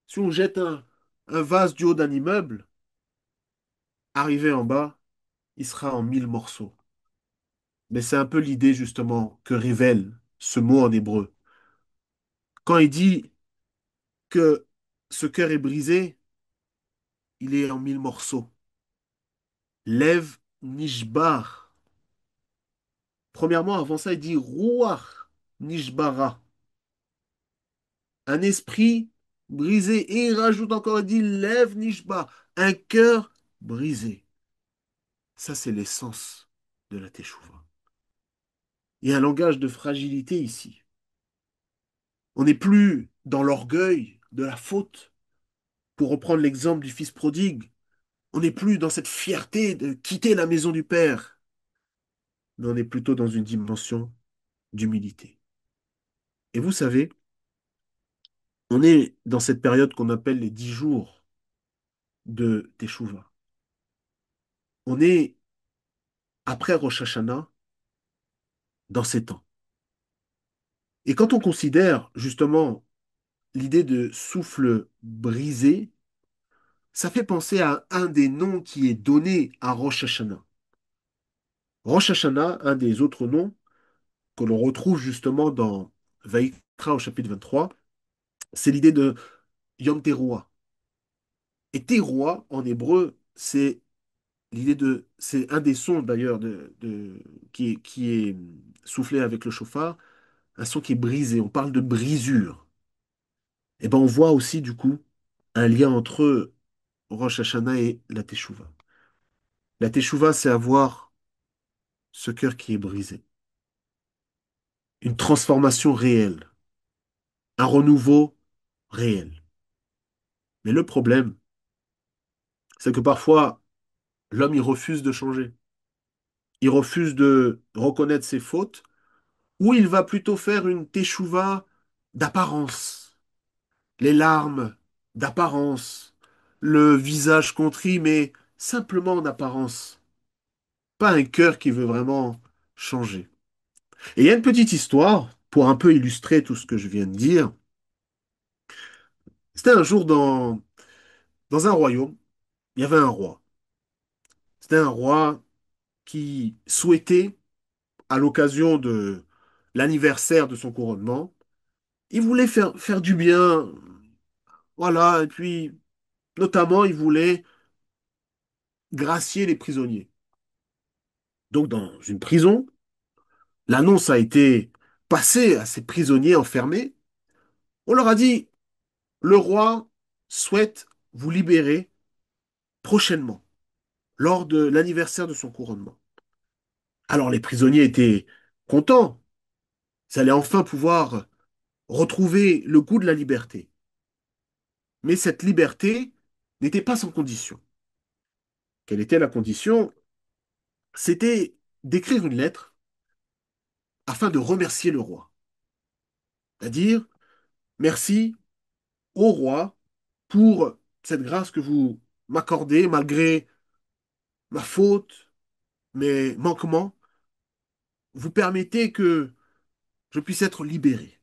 Si on jette un vase du haut d'un immeuble, arrivé en bas, il sera en 1000 morceaux. Mais c'est un peu l'idée justement que révèle ce mot en hébreu. Quand il dit que ce cœur est brisé, il est en 1000 morceaux. Lev nishbar. Premièrement, avant ça, il dit ruach nishbara. Un esprit brisé. Et il rajoute encore, il dit lev nishbar. Un cœur brisé. Ça, c'est l'essence de la teshuva. Il y a un langage de fragilité ici. On n'est plus dans l'orgueil de la faute. Pour reprendre l'exemple du fils prodigue, On n'est plus dans cette fierté de quitter la maison du Père, mais on est plutôt dans une dimension d'humilité. Et vous savez, on est dans cette période qu'on appelle les 10 jours de Teshuvah. On est après Rosh Hashanah dans ces temps. Et quand on considère justement l'idée de souffle brisé, ça fait penser à un des noms qui est donné à Rosh Hashanah. Rosh Hashanah, un des autres noms que l'on retrouve justement dans Vaïkra au chapitre 23, c'est l'idée de Yom Teruah. Et Teruah, en hébreu, c'est l'idée de, c'est un des sons d'ailleurs qui est soufflé avec le chauffard, un son qui est brisé. On parle de brisure. Et ben on voit aussi du coup un lien entre Rosh Hashanah et la Teshuvah. La Teshuvah, c'est avoir ce cœur qui est brisé, une transformation réelle, un renouveau réel. Mais le problème, c'est que parfois, l'homme, il refuse de changer. Il refuse de reconnaître ses fautes, ou il va plutôt faire une teshuva d'apparence, les larmes d'apparence, le visage contrit, mais simplement en apparence, pas un cœur qui veut vraiment changer. Et il y a une petite histoire, pour un peu illustrer tout ce que je viens de dire. C'était un jour dans un royaume, il y avait un roi. C'était un roi qui souhaitait, à l'occasion de l'anniversaire de son couronnement, il voulait faire du bien, voilà, et puis notamment il voulait gracier les prisonniers. Donc dans une prison, l'annonce a été passée à ces prisonniers enfermés. On leur a dit, le roi souhaite vous libérer prochainement, lors de l'anniversaire de son couronnement. Alors les prisonniers étaient contents, ils allaient enfin pouvoir retrouver le goût de la liberté. Mais cette liberté n'était pas sans condition. Quelle était la condition? C'était d'écrire une lettre afin de remercier le roi. C'est-à-dire, merci au roi pour cette grâce que vous m'accordez malgré ma faute, mes manquements. Vous permettez que je puisse être libéré.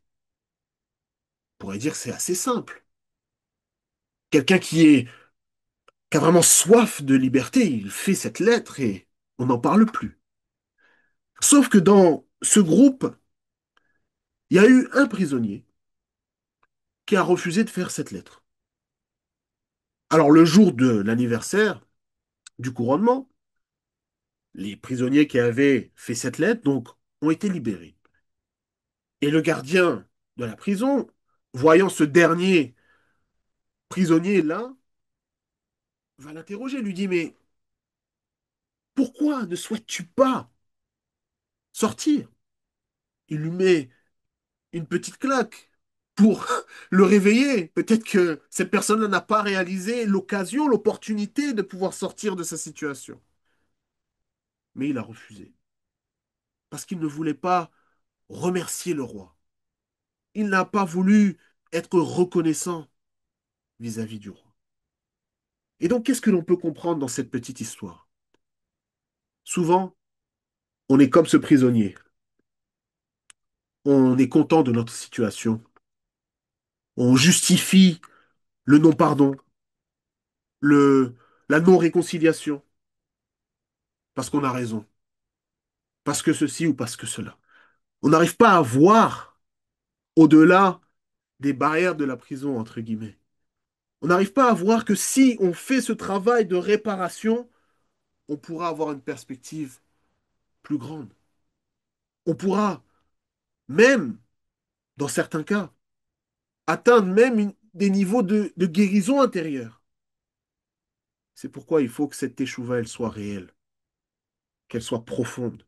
On pourrait dire que c'est assez simple. Quelqu'un qui a vraiment soif de liberté, il fait cette lettre et on n'en parle plus. Sauf que dans ce groupe, il y a eu un prisonnier qui a refusé de faire cette lettre. Alors le jour de l'anniversaire du couronnement, les prisonniers qui avaient fait cette lettre donc ont été libérés. Et le gardien de la prison, voyant ce dernier prisonnier là, va l'interroger, lui dit mais pourquoi ne souhaites-tu pas sortir? Il lui met une petite claque pour le réveiller. Peut-être que cette personne n'a pas réalisé l'occasion, l'opportunité de pouvoir sortir de sa situation. Mais il a refusé parce qu'il ne voulait pas remercier le roi. Il n'a pas voulu être reconnaissant vis-à-vis du roi. Et donc, qu'est-ce que l'on peut comprendre dans cette petite histoire? Souvent, on est comme ce prisonnier. On est content de notre situation. On justifie le non-pardon, le, la non-réconciliation, parce qu'on a raison, parce que ceci ou parce que cela. On n'arrive pas à voir au-delà des barrières de la prison, entre guillemets. On n'arrive pas à voir que si on fait ce travail de réparation, on pourra avoir une perspective plus grande. On pourra même, dans certains cas, atteindre même des niveaux de guérison intérieure. C'est pourquoi il faut que cette échouva, elle soit réelle, qu'elle soit profonde.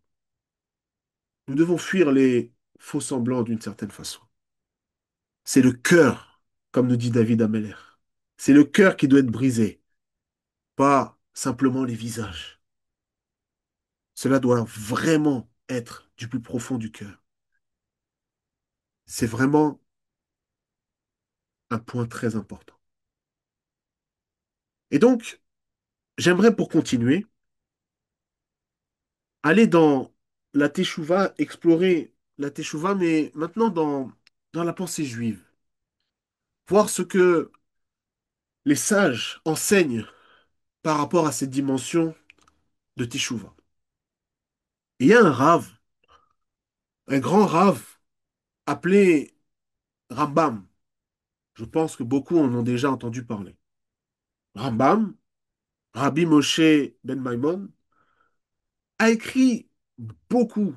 Nous devons fuir les faux semblants d'une certaine façon. C'est le cœur, comme nous dit David Ameller. C'est le cœur qui doit être brisé, pas simplement les visages. Cela doit vraiment être du plus profond du cœur. C'est vraiment un point très important. Et donc, j'aimerais pour continuer aller dans la Teshuvah, explorer la Teshuvah, mais maintenant dans la pensée juive. Voir ce que les sages enseignent par rapport à cette dimension de Teshuvah. Et il y a un rave, un grand rave appelé Rambam. Je pense que beaucoup en ont déjà entendu parler. Rambam, Rabbi Moshe ben Maimon, a écrit beaucoup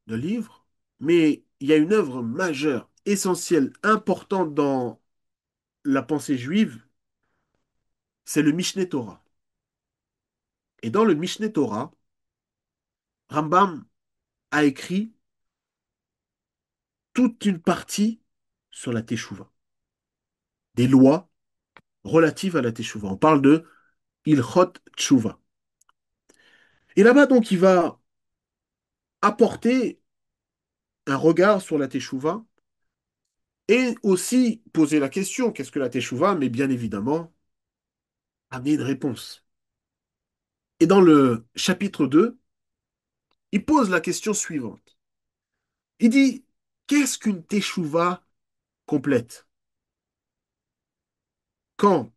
de livres, mais il y a une œuvre majeure, essentielle, importante dans la pensée juive, c'est le Mishneh Torah. Et dans le Mishneh Torah, Rambam a écrit toute une partie sur la Teshuvah, des lois relatives à la Teshuvah. On parle de Ilchot Teshuvah. Et là-bas, donc, il va apporter un regard sur la Teshuvah et aussi poser la question, qu'est-ce que la Teshuvah? Mais bien évidemment, amener une réponse. Et dans le chapitre 2, il pose la question suivante. Il dit, qu'est-ce qu'une Teshuvah complète? Quand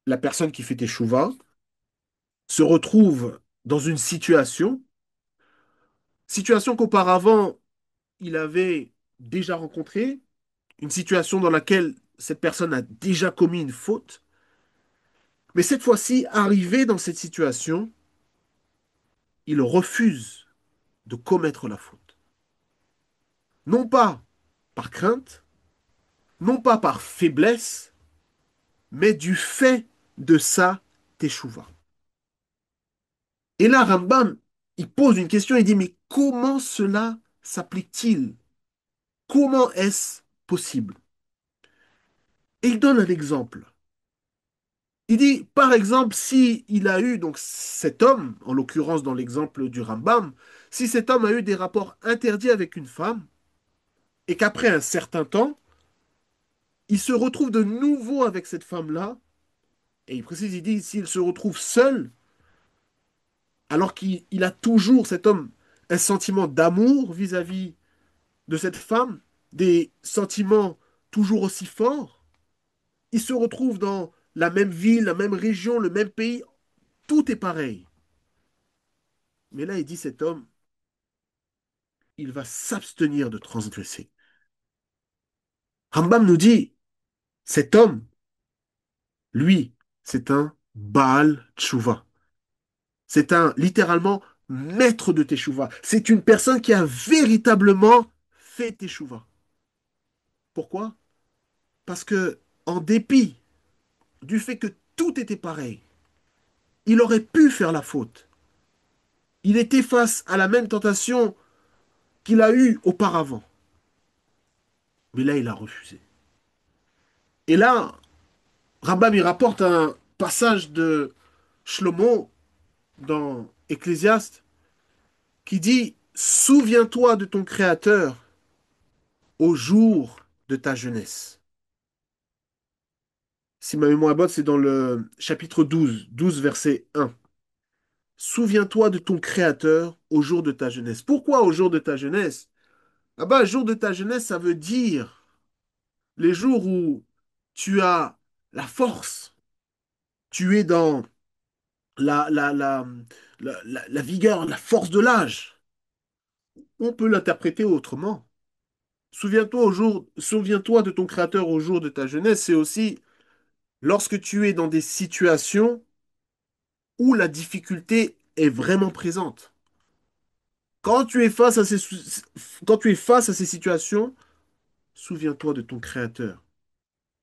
la personne qui fait Teshuvah se retrouve dans une situation qu'auparavant il avait déjà rencontrée, une situation dans laquelle cette personne a déjà commis une faute, mais cette fois-ci, arrivé dans cette situation, il refuse de commettre la faute. Non pas par crainte, non pas par faiblesse, mais du fait de sa teshuva. Et là, Rambam, il pose une question, il dit, mais comment cela s'applique-t-il? Comment est-ce possible? Et il donne un exemple. Il dit, par exemple, si il a eu, donc cet homme, en l'occurrence dans l'exemple du Rambam, si cet homme a eu des rapports interdits avec une femme, et qu'après un certain temps, il se retrouve de nouveau avec cette femme-là, et il précise, il dit, s'il se retrouve seul, alors qu'il a toujours, cet homme, un sentiment d'amour vis-à-vis de cette femme, des sentiments toujours aussi forts, il se retrouve dans la même ville, la même région, le même pays, tout est pareil. Mais là, il dit, cet homme, il va s'abstenir de transgresser. Rambam nous dit, cet homme, lui, c'est un Baal Tshuva. C'est un, littéralement, maître de Teshuvah. C'est une personne qui a véritablement fait Teshuvah. Pourquoi? Parce que, en dépit du fait que tout était pareil, il aurait pu faire la faute. Il était face à la même tentation qu'il a eue auparavant. Mais là, il a refusé. Et là, Rambam il rapporte un passage de Shlomo dans Ecclésiaste qui dit souviens-toi de ton Créateur au jour de ta jeunesse. Si ma mémoire est bonne, c'est dans le chapitre 12 verset 1. Souviens-toi de ton Créateur au jour de ta jeunesse. Pourquoi au jour de ta jeunesse? Ah bah, jour de ta jeunesse, ça veut dire les jours où tu as la force, tu es dans la vigueur, la force de l'âge. On peut l'interpréter autrement. Souviens-toi de ton Créateur au jour de ta jeunesse, c'est aussi lorsque tu es dans des situations où la difficulté est vraiment présente. Quand tu es face à quand tu es face à ces situations, souviens-toi de ton Créateur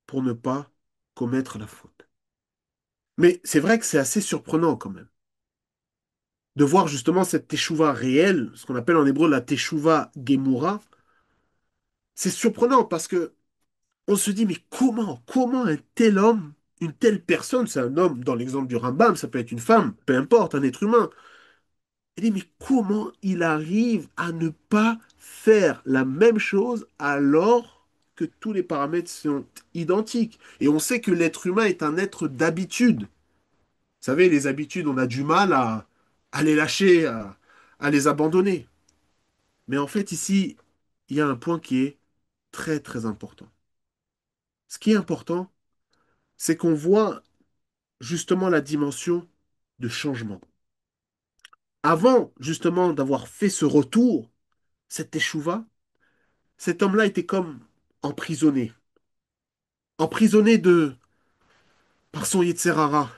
pour ne pas commettre la faute. Mais c'est vrai que c'est assez surprenant quand même de voir justement cette teshuva réelle, ce qu'on appelle en hébreu la teshuva gemura. C'est surprenant parce que on se dit mais comment un tel homme une telle personne, c'est un homme, dans l'exemple du Rambam, ça peut être une femme, peu importe, un être humain. Elle dit, mais comment il arrive à ne pas faire la même chose alors que tous les paramètres sont identiques? Et on sait que l'être humain est un être d'habitude. Vous savez, les habitudes, on a du mal à les lâcher, à les abandonner. Mais en fait, ici, il y a un point qui est très, très important. Ce qui est important, c'est qu'on voit justement la dimension de changement. Avant, justement, d'avoir fait ce retour, cette échouva, cet homme-là était comme emprisonné. Emprisonné par son Yetzer Hara.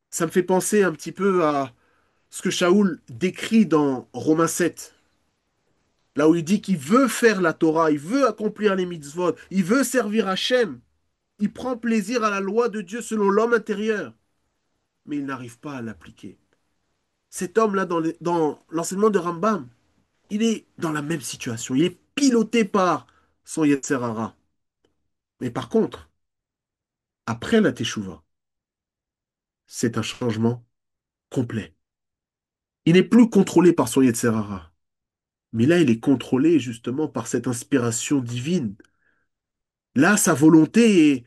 Ça me fait penser un petit peu à ce que Shaoul décrit dans Romains 7, là où il dit qu'il veut faire la Torah, il veut accomplir les mitzvot, il veut servir Hachem, il prend plaisir à la loi de Dieu selon l'homme intérieur, mais il n'arrive pas à l'appliquer. Cet homme-là, dans l'enseignement de Rambam, il est dans la même situation. Il est piloté par son Yetzer Hara. Mais par contre, après la Teshuvah, c'est un changement complet. Il n'est plus contrôlé par son Yetzer Hara. Mais là, il est contrôlé justement par cette inspiration divine. Là, sa volonté et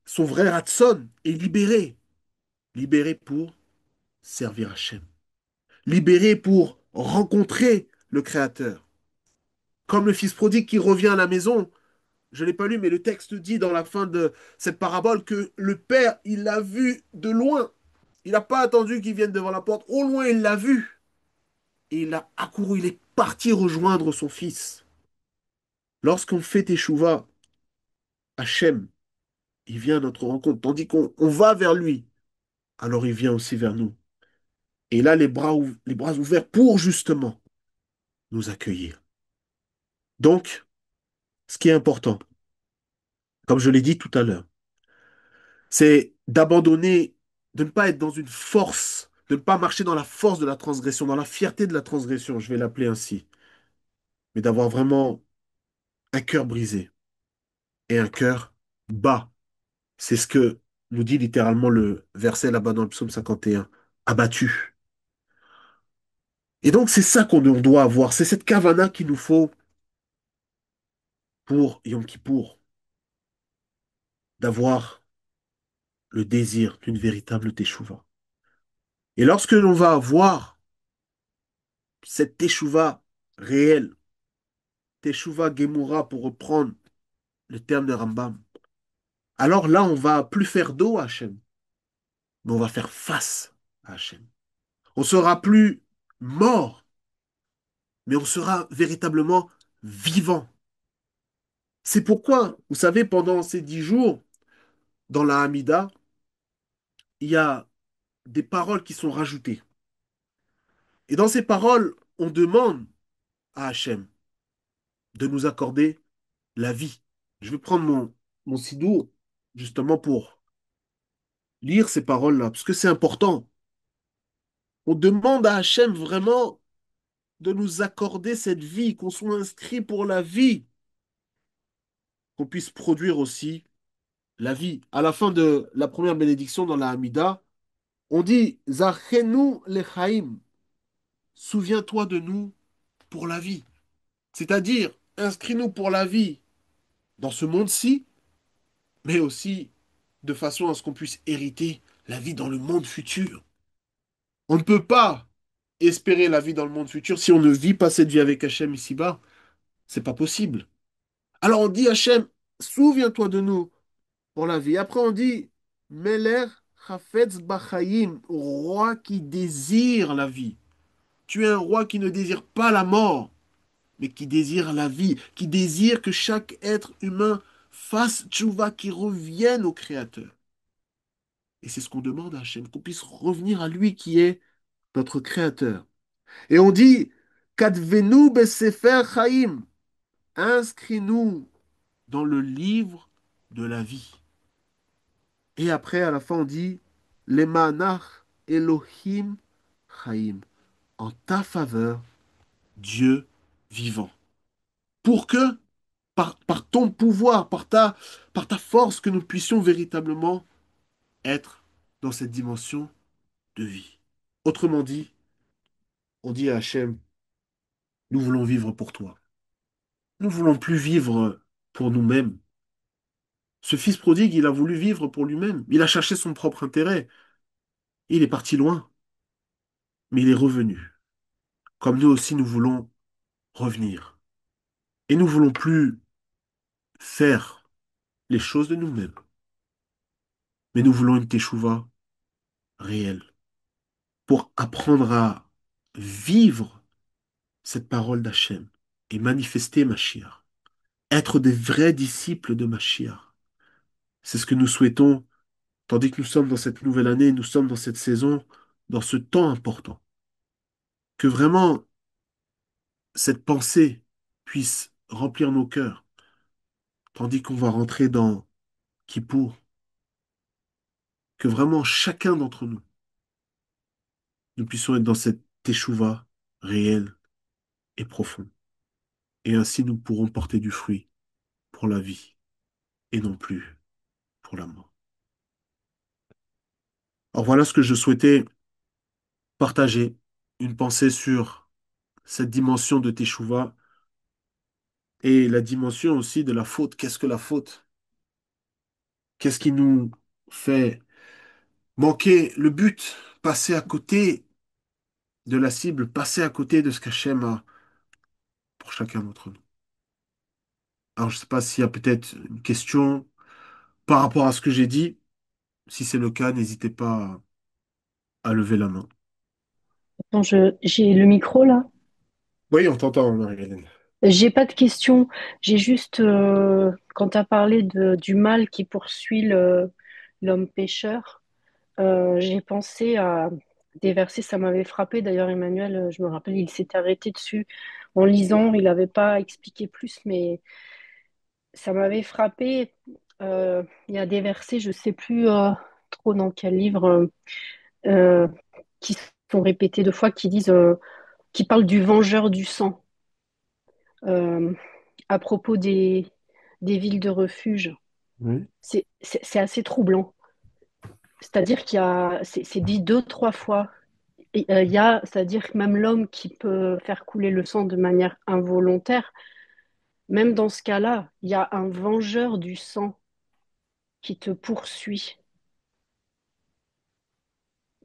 son vrai Ratson est libéré. Libéré pour servir Hachem. Libéré pour rencontrer le Créateur. Comme le fils prodigue qui revient à la maison. Je ne l'ai pas lu, mais le texte dit dans la fin de cette parabole que le père, il l'a vu de loin. Il n'a pas attendu qu'il vienne devant la porte. Au loin, il l'a vu. Et il a accouru, il est parti rejoindre son fils. Lorsqu'on fait échouva, Hachem, il vient à notre rencontre, tandis qu'on va vers lui, alors il vient aussi vers nous. Et là, les bras ouverts pour justement nous accueillir. Donc, ce qui est important, comme je l'ai dit tout à l'heure, c'est d'abandonner, de ne pas être dans une force, de ne pas marcher dans la force de la transgression, dans la fierté de la transgression, je vais l'appeler ainsi, mais d'avoir vraiment un cœur brisé et un cœur bas. C'est ce que nous dit littéralement le verset là-bas dans le psaume 51, abattu. Et donc c'est ça qu'on doit avoir, c'est cette kavana qu'il nous faut pour Yom Kippour, d'avoir le désir d'une véritable teshuva. Et lorsque l'on va avoir cette teshuva réelle, teshuva gemura pour reprendre le terme de Rambam, alors là on va plus faire dos à Hachem, mais on va faire face à Hachem. On sera plus mort, mais on sera véritablement vivant. C'est pourquoi, vous savez, pendant ces 10 jours, dans la Hamida, il y a des paroles qui sont rajoutées. Et dans ces paroles, on demande à Hachem de nous accorder la vie. Je vais prendre mon sidou justement pour lire ces paroles-là, parce que c'est important. On demande à Hachem vraiment de nous accorder cette vie, qu'on soit inscrit pour la vie, qu'on puisse produire aussi la vie. À la fin de la première bénédiction dans la Hamida, on dit Zachenu lechaim, souviens-toi de nous pour la vie. C'est-à-dire, inscris-nous pour la vie dans ce monde-ci, mais aussi de façon à ce qu'on puisse hériter la vie dans le monde futur. On ne peut pas espérer la vie dans le monde futur si on ne vit pas cette vie avec Hachem ici-bas. C'est pas possible. Alors on dit Hachem, souviens-toi de nous pour la vie. Après on dit Meler Chafetz Bachayim, roi qui désire la vie. Tu es un roi qui ne désire pas la mort, mais qui désire la vie, qui désire que chaque être humain fasse tchouva, qui revienne au Créateur. Et c'est ce qu'on demande à Hachem, qu'on puisse revenir à lui qui est notre Créateur. Et on dit, Kadvenu besefer chaim, inscris-nous dans le livre de la vie. Et après, à la fin, on dit, Lemanach Elohim chaim, en ta faveur, Dieu vivant. Pour que, par ton pouvoir, par ta force, que nous puissions véritablement être dans cette dimension de vie. Autrement dit, on dit à Hachem, nous voulons vivre pour toi. Nous voulons plus vivre pour nous-mêmes. Ce fils prodigue, il a voulu vivre pour lui-même. Il a cherché son propre intérêt. Il est parti loin, mais il est revenu. Comme nous aussi, nous voulons revenir. Et nous voulons plus faire les choses de nous-mêmes, mais nous voulons une teshuva réelle pour apprendre à vivre cette parole d'Hachem et manifester Mashiach. Être des vrais disciples de Mashiach. C'est ce que nous souhaitons, tandis que nous sommes dans cette nouvelle année, nous sommes dans cette saison, dans ce temps important. Que vraiment cette pensée puisse remplir nos cœurs, tandis qu'on va rentrer dans Kippour, que vraiment chacun d'entre nous, nous puissions être dans cette teshuva réelle et profonde. Et ainsi nous pourrons porter du fruit pour la vie et non plus pour la mort. Alors voilà ce que je souhaitais partager, une pensée sur cette dimension de teshuva et la dimension aussi de la faute. Qu'est-ce que la faute? Qu'est-ce qui nous fait manquer le but, passer à côté de la cible, passer à côté de ce qu'Hachem a pour chacun d'entre nous? Alors je ne sais pas s'il y a peut-être une question par rapport à ce que j'ai dit. Si c'est le cas, n'hésitez pas à lever la main. Attends, j'ai le micro là. Oui, on t'entend, Marie-Hélène. J'ai pas de questions. J'ai juste, quand tu as parlé du mal qui poursuit l'homme pécheur, j'ai pensé à des versets, ça m'avait frappé. D'ailleurs, Emmanuel, je me rappelle, il s'était arrêté dessus en lisant. Il n'avait pas expliqué plus, mais ça m'avait frappé. Il y a des versets, je sais plus trop dans quel livre, euh, qui sont répétés deux fois, qui disent, qui parlent du vengeur du sang. Euh, à propos des villes de refuge. Oui, C'est assez troublant. C'est-à-dire qu'il y a, c'est dit deux, trois fois. Et, il y a, c'est-à-dire que même l'homme qui peut faire couler le sang de manière involontaire, même dans ce cas-là, il y a un vengeur du sang qui te poursuit.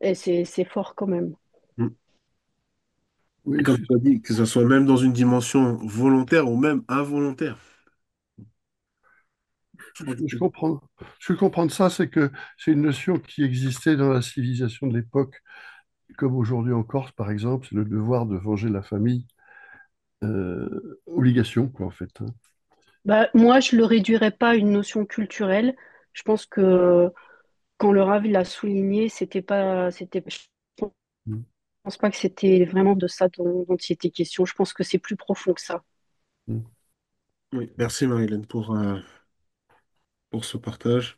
Et c'est fort quand même. Mm. Et oui, comme tu as dit, que ce soit même dans une dimension volontaire ou même involontaire. Je crois je que- comprends. Je comprends ça, c'est que c'est une notion qui existait dans la civilisation de l'époque, comme aujourd'hui en Corse, par exemple, c'est le devoir de venger la famille. Obligation, quoi, en fait, hein. Bah, moi, je le réduirais pas à une notion culturelle. Je pense que quand le Rav l'a souligné, je Mm. pense pas que c'était vraiment de ça dont il était question. Je pense que c'est plus profond que ça. Mm. Oui, merci Marie-Hélène pour ce partage.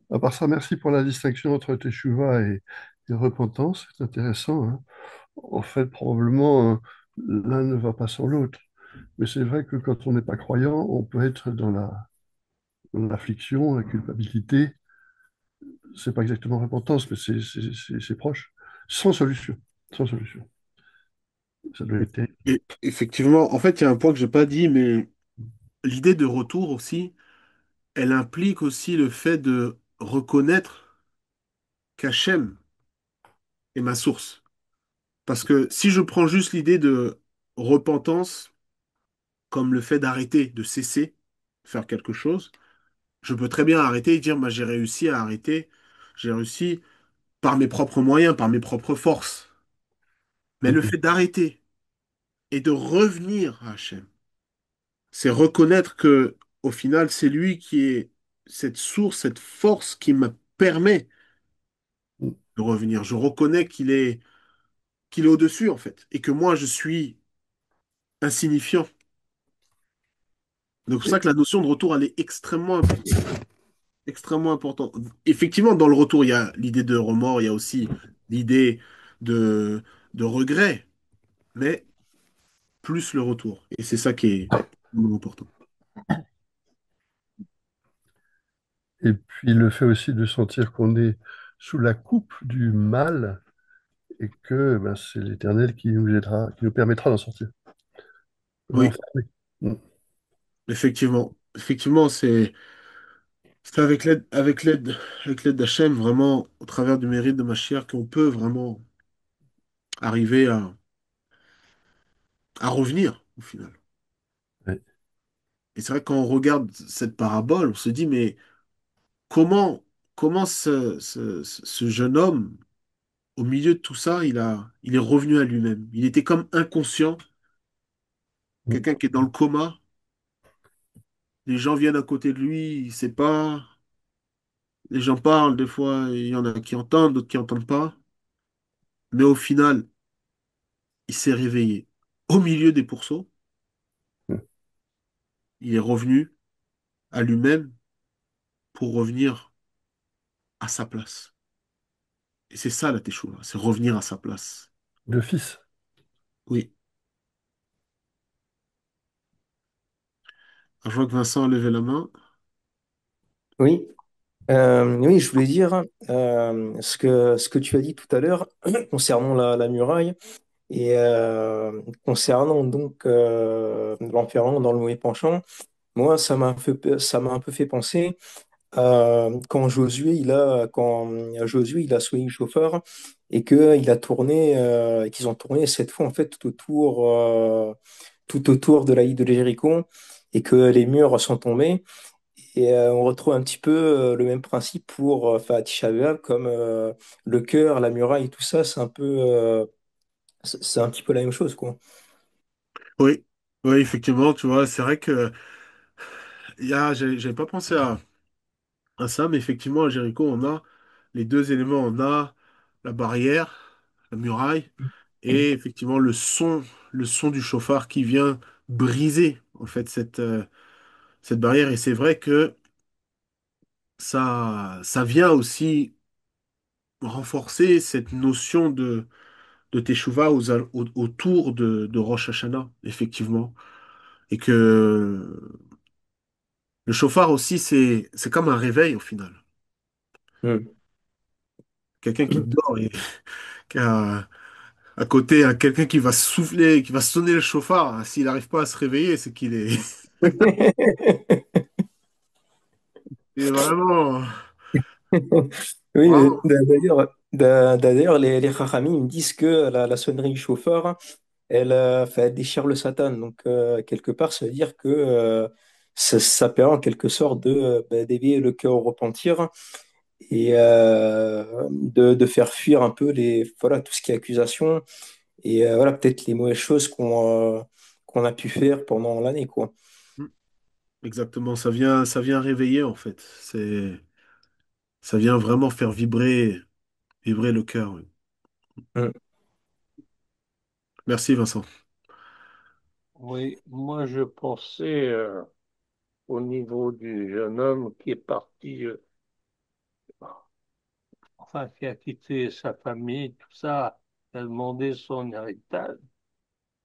À part ça, merci pour la distinction entre teshuva et repentance, c'est intéressant, hein. En fait, probablement, l'un ne va pas sans l'autre. Mais c'est vrai que quand on n'est pas croyant, on peut être dans l'affliction, la culpabilité. C'est pas exactement repentance, mais c'est proche. Sans solution. Sans solution. Ça doit être. Et effectivement, en fait, il y a un point que j'ai pas dit, mais l'idée de retour aussi, elle implique aussi le fait de reconnaître qu'Hachem est ma source. Parce que si je prends juste l'idée de repentance comme le fait d'arrêter, de cesser de faire quelque chose, je peux très bien arrêter et dire, bah, j'ai réussi à arrêter, j'ai réussi par mes propres moyens, par mes propres forces. Mais le Mhm. fait d'arrêter et de revenir à Hachem, c'est reconnaître que au final, c'est lui qui est cette source, cette force qui me permet de revenir. Je reconnais qu'il est au-dessus, en fait, et que moi, je suis insignifiant. Donc, c'est pour ça Et, que la notion de retour, elle est extrêmement importante. Effectivement, dans le retour, il y a l'idée de remords, il y a aussi l'idée de, de regret, mais plus le retour. Et c'est ça qui est vraiment important. Et puis le fait aussi de sentir qu'on est sous la coupe du mal et que ben, c'est l'Éternel qui nous aidera, qui nous permettra d'en sortir. On est Oui, enfermé. Mm. effectivement. Effectivement, c'est avec l'aide d'Hachem, vraiment, au travers du mérite de Mashiach, qu'on peut vraiment arriver à revenir, au final. Ouais. Et c'est vrai, quand on regarde cette parabole, on se dit, mais comment, comment ce jeune homme, au milieu de tout ça, il est revenu à lui-même. Il était comme inconscient, Mm. quelqu'un qui est dans le coma. Les gens viennent à côté de lui, il sait pas. Les gens parlent, des fois, il y en a qui entendent, d'autres qui entendent pas. Mais au final, il s'est réveillé. Au milieu des pourceaux, Mm. il est revenu à lui-même pour revenir à sa place. Et c'est ça la teshuva, c'est revenir à sa place. De fils. Oui. Je vois que Vincent a levé la main. Oui, oui, je voulais dire ce que tu as dit tout à l'heure concernant la muraille et concernant donc l'enfermement dans le mauvais penchant. Moi, ça m'a un peu fait penser à quand Josué il a souillé le chauffeur et que il a tourné qu'ils ont tourné cette fois en fait tout autour de la île de Jéricho et que les murs sont tombés. Et on retrouve un petit peu le même principe pour enfin, Tisha B'Av, comme le cœur, la muraille, tout ça, c'est un petit peu la même chose, quoi. Oui, oui, effectivement, tu vois, c'est vrai que j'avais pas pensé à ça, mais effectivement, à Jéricho, on a les deux éléments. On a la barrière, la muraille, et effectivement le son du chauffard qui vient briser, en fait, cette barrière. Et c'est vrai que ça vient aussi renforcer cette notion de Teshuvah autour de Rosh Hashanah, effectivement. Et que le chauffard aussi, c'est comme un réveil au final. Mm. Quelqu'un qui dort et qui a à côté quelqu'un qui va souffler, qui va sonner le chauffard. S'il n'arrive pas à se réveiller, c'est qu'il est, il est vraiment, Oui, mais vraiment. d'ailleurs, les Chachamim me disent que la sonnerie du chauffeur, elle déchire le Satan. Donc, quelque part, ça veut dire que ça permet en quelque sorte d'éveiller le cœur au repentir et de faire fuir un peu voilà, tout ce qui est accusation et voilà, peut-être les mauvaises choses qu'on a pu faire pendant l'année, quoi. Exactement, ça vient réveiller en fait. Ça vient vraiment faire vibrer le cœur. Oui. Mm. Merci Vincent. Oui, moi je pensais au niveau du jeune homme qui est parti, enfin qui a quitté sa famille, tout ça, qui a demandé son héritage,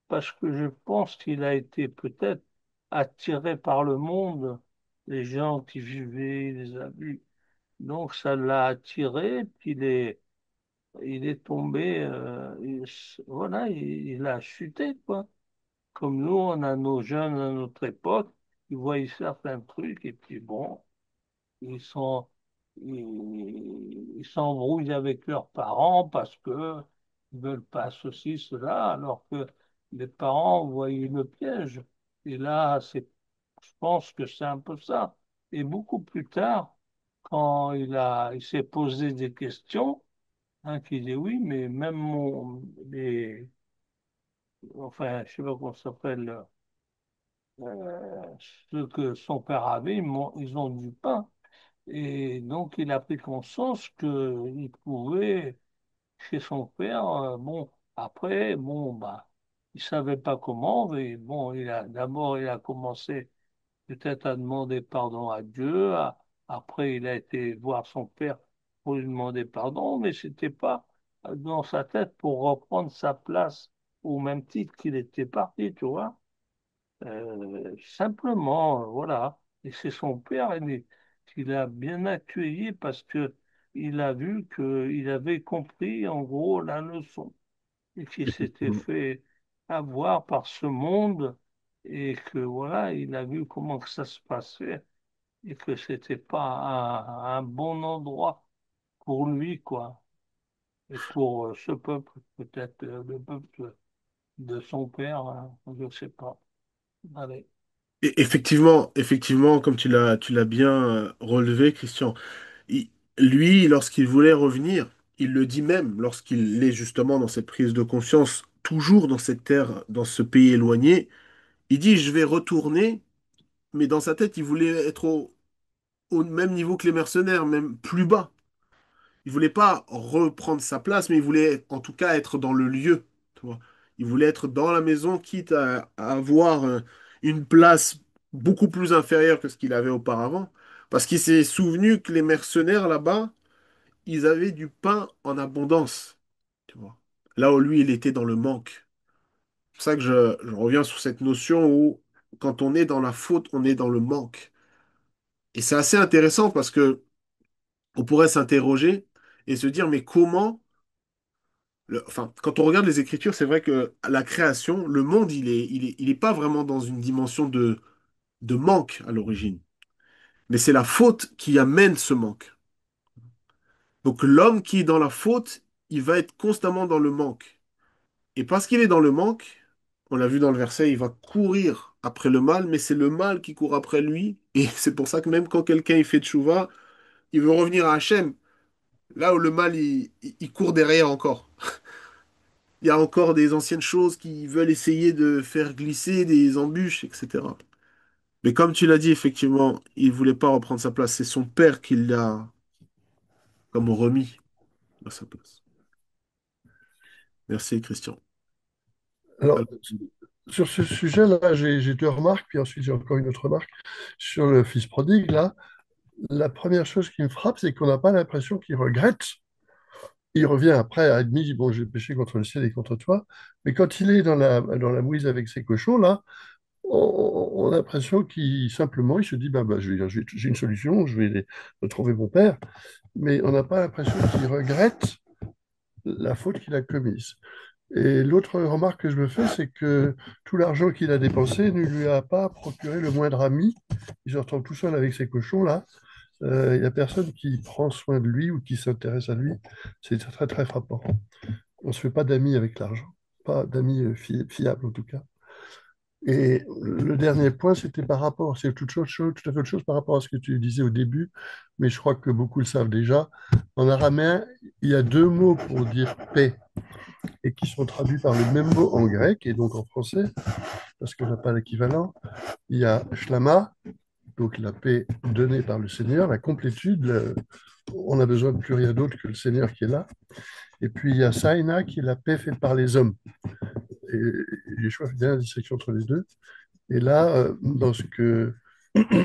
parce que je pense qu'il a été peut-être attiré par le monde, les gens qui vivaient, il les a vus. Donc ça l'a attiré, puis il est tombé, voilà, il a chuté, quoi. Comme nous, on a nos jeunes à notre époque, ils voient certains trucs, et puis bon, ils sont, ils s'embrouillent avec leurs parents parce que ils veulent pas ceci, cela, alors que les parents voient le piège. Et là, je pense que c'est un peu ça. Et beaucoup plus tard, quand il s'est posé des questions, hein, qu'il dit oui, mais même enfin, je sais pas comment ça s'appelle, euh, ceux que son père avait, ils ont du pain. Et donc, il a pris conscience qu'il pouvait, chez son père, bon, après, bon, bah, il savait pas comment, mais bon, d'abord, il a commencé peut-être à demander pardon à Dieu. Après, il a été voir son père pour lui demander pardon, mais c'était pas dans sa tête pour reprendre sa place au même titre qu'il était parti, tu vois. Simplement, voilà. Et c'est son père, qu'il a bien accueilli parce que il a vu qu'il avait compris en gros la leçon et qu'il s'était Effectivement. fait avoir par ce monde et que voilà, il a vu comment que ça se passait et que c'était pas un bon endroit pour lui, quoi. Et pour ce peuple, peut-être le peuple de son père, hein, je sais pas. Allez. Et effectivement, comme tu l'as bien relevé, Christian, il- lui, lorsqu'il voulait revenir, il le dit même, lorsqu'il est justement dans cette prise de conscience, toujours dans cette terre, dans ce pays éloigné, il dit, je vais retourner, mais dans sa tête, il voulait être au même niveau que les mercenaires, même plus bas. Il voulait pas reprendre sa place, mais il voulait en tout cas être dans le lieu. Tu vois. Il voulait être dans la maison, quitte à avoir une place beaucoup plus inférieure que ce qu'il avait auparavant. Parce qu'il s'est souvenu que les mercenaires là-bas, ils avaient du pain en abondance. Tu vois. Là où lui, il était dans le manque. C'est pour ça que je reviens sur cette notion où quand on est dans la faute, on est dans le manque. Et c'est assez intéressant parce que on pourrait s'interroger et se dire, mais comment enfin, quand on regarde les Écritures, c'est vrai que la création, le monde, il est pas vraiment dans une dimension de manque à l'origine. Mais c'est la faute qui amène ce manque. Donc l'homme qui est dans la faute, il va être constamment dans le manque. Et parce qu'il est dans le manque, on l'a vu dans le verset, il va courir après le mal, mais c'est le mal qui court après lui. Et c'est pour ça que même quand quelqu'un il fait tchouva, il veut revenir à Hachem, là où le mal il court derrière encore. Il y a encore des anciennes choses qui veulent essayer de faire glisser des embûches, etc. Mais comme tu l'as dit, effectivement, il voulait pas reprendre sa place. C'est son père qui l'a comme remis à sa place. Merci, Christian. Alors, Alors, sur ce sujet-là, j'ai deux remarques, puis ensuite j'ai encore une autre remarque. Sur le fils prodigue, là, la première chose qui me frappe, c'est qu'on n'a pas l'impression qu'il regrette. Il revient après à admis, bon, j'ai péché contre le ciel et contre toi, mais quand il est dans la mouise avec ses cochons, là, on a l'impression qu'il simplement, il se dit, j'ai une solution, je vais retrouver mon père, mais on n'a pas l'impression qu'il regrette la faute qu'il a commise. Et l'autre remarque que je me fais, c'est que tout l'argent qu'il a dépensé ne lui a pas procuré le moindre ami. Il se retrouve tout seul avec ses cochons là. Il n'y a personne qui prend soin de lui ou qui s'intéresse à lui. C'est très très frappant. On ne se fait pas d'amis avec l'argent, pas d'amis fiables en tout cas. Et le dernier point, c'était par rapport, c'est tout à fait autre chose par rapport à ce que tu disais au début, mais je crois que beaucoup le savent déjà. En araméen, il y a deux mots pour dire paix et qui sont traduits par le même mot en grec et donc en français, parce qu'on n'a pas l'équivalent. Il y a shlama, donc la paix donnée par le Seigneur, la complétude, on n'a besoin de plus rien d'autre que le Seigneur qui est là. Et puis il y a saina, qui est la paix faite par les hommes. Et Yeshua fait bien la distinction entre les deux. Et là, dans ce que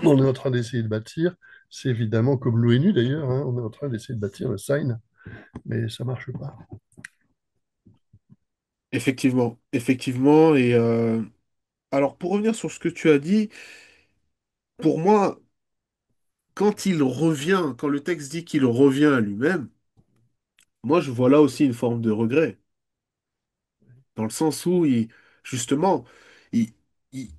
on est en train d'essayer de bâtir, c'est évidemment comme l'ONU d'ailleurs, hein, on est en train d'essayer de bâtir le sign, mais ça marche pas. effectivement. Et alors, pour revenir sur ce que tu as dit, pour moi, quand il revient, quand le texte dit qu'il revient à lui-même, moi, je vois là aussi une forme de regret. Dans le sens où, justement, il,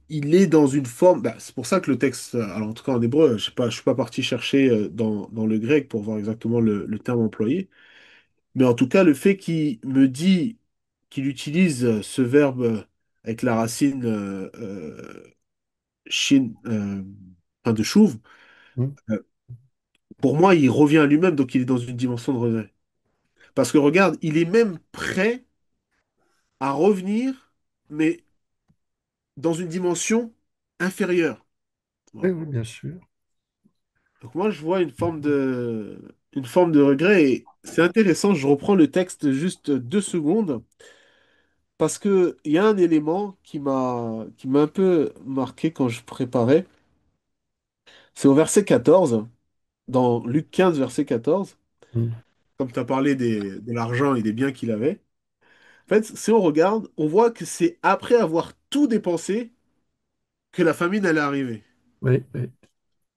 il est dans une forme. Bah, c'est pour ça que le texte, alors en tout cas en hébreu, je suis pas parti chercher dans le grec pour voir exactement le terme employé. Mais en tout cas, le fait qu'il me dit qu'il utilise ce verbe avec la racine shin, enfin de chouv, Hmm. euh, pour moi, il revient à lui-même, donc il est dans une dimension de regret. Parce que regarde, il est même prêt à revenir, mais dans une dimension inférieure. Tu Oui, vois. oui, bien sûr. Donc moi, je vois une forme de regret et c'est intéressant. Je reprends le texte juste 2 secondes parce que il y a un élément qui m'a un peu marqué quand je préparais. C'est au verset 14, dans Luc 15, verset 14, Hmm. comme tu as parlé de l'argent et des biens qu'il avait. En fait, si on regarde, on voit que c'est après avoir tout dépensé que la famine allait arriver. Oui, oui.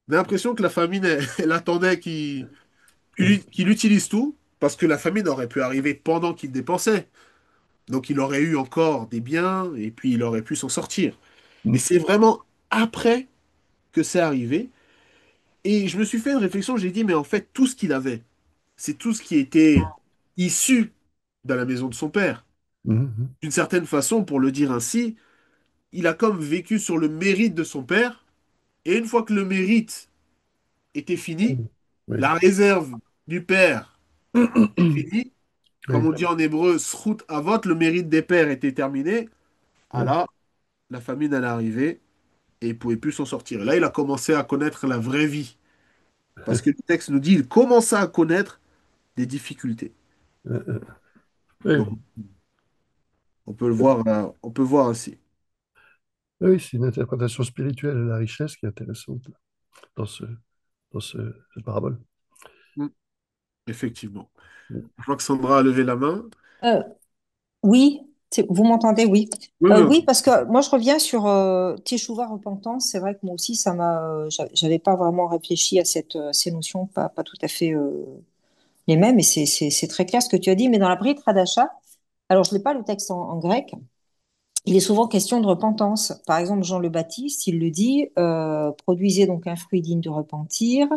On a l'impression que la famine, elle attendait qu'il utilise tout, parce que la famine aurait pu arriver pendant qu'il dépensait. Donc il aurait eu encore des biens, et puis il aurait pu s'en sortir. Mais Mm. c'est vraiment après que c'est arrivé. Et je me suis fait une réflexion, j'ai dit, mais en fait, tout ce qu'il avait, c'est tout ce qui était issu de la maison de son père. Mhm. D'une certaine façon, pour le dire ainsi, il a comme vécu sur le mérite de son père, et une fois que le mérite était fini, Mhm. Oui. la réserve du père finie, comme Oui. on dit en hébreu, srout avot, le mérite des pères était terminé, ah Oui. là, la famine allait arriver, et il pouvait plus s'en sortir. Et là, il a commencé à connaître la vraie vie, parce que le texte nous dit, il commença à connaître des difficultés. Oui. Donc, on peut le voir, on peut voir ainsi. Oui, c'est une interprétation spirituelle de la richesse qui est intéressante dans cette parabole. Mm. Effectivement. Je vois que Sandra a levé la main. Euh, oui, vous m'entendez? Oui. Oui, oui, Oui, parce que moi je reviens sur Teshuvah, repentance. C'est vrai que moi aussi ça m'a, j'avais pas vraiment réfléchi à ces notions, pas tout à fait les mêmes. Et c'est très clair ce que tu as dit. Mais dans la Brit Hadasha, alors je n'ai pas le texte en grec. Il est souvent question de repentance. Par exemple, Jean le Baptiste, il le dit, produisez donc un fruit digne de repentir.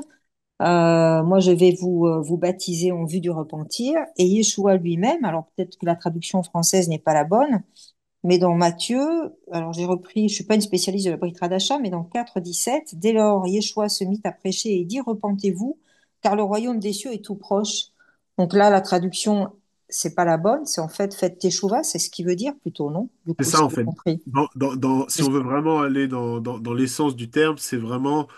Moi, je vais vous baptiser en vue du repentir. Et Yeshua lui-même, alors peut-être que la traduction française n'est pas la bonne, mais dans Matthieu, alors j'ai repris, je suis pas une spécialiste de la Brit Hadasha, mais dans 4,17, dès lors, Yeshua se mit à prêcher et dit, repentez-vous, car le royaume des cieux est tout proche. Donc là, la traduction, c'est pas la bonne, c'est en fait faites teshuva, c'est ce qu'il veut dire plutôt, non? Du c'est coup, ça si en j'ai fait. compris. Si on veut vraiment aller dans l'essence du terme, c'est vraiment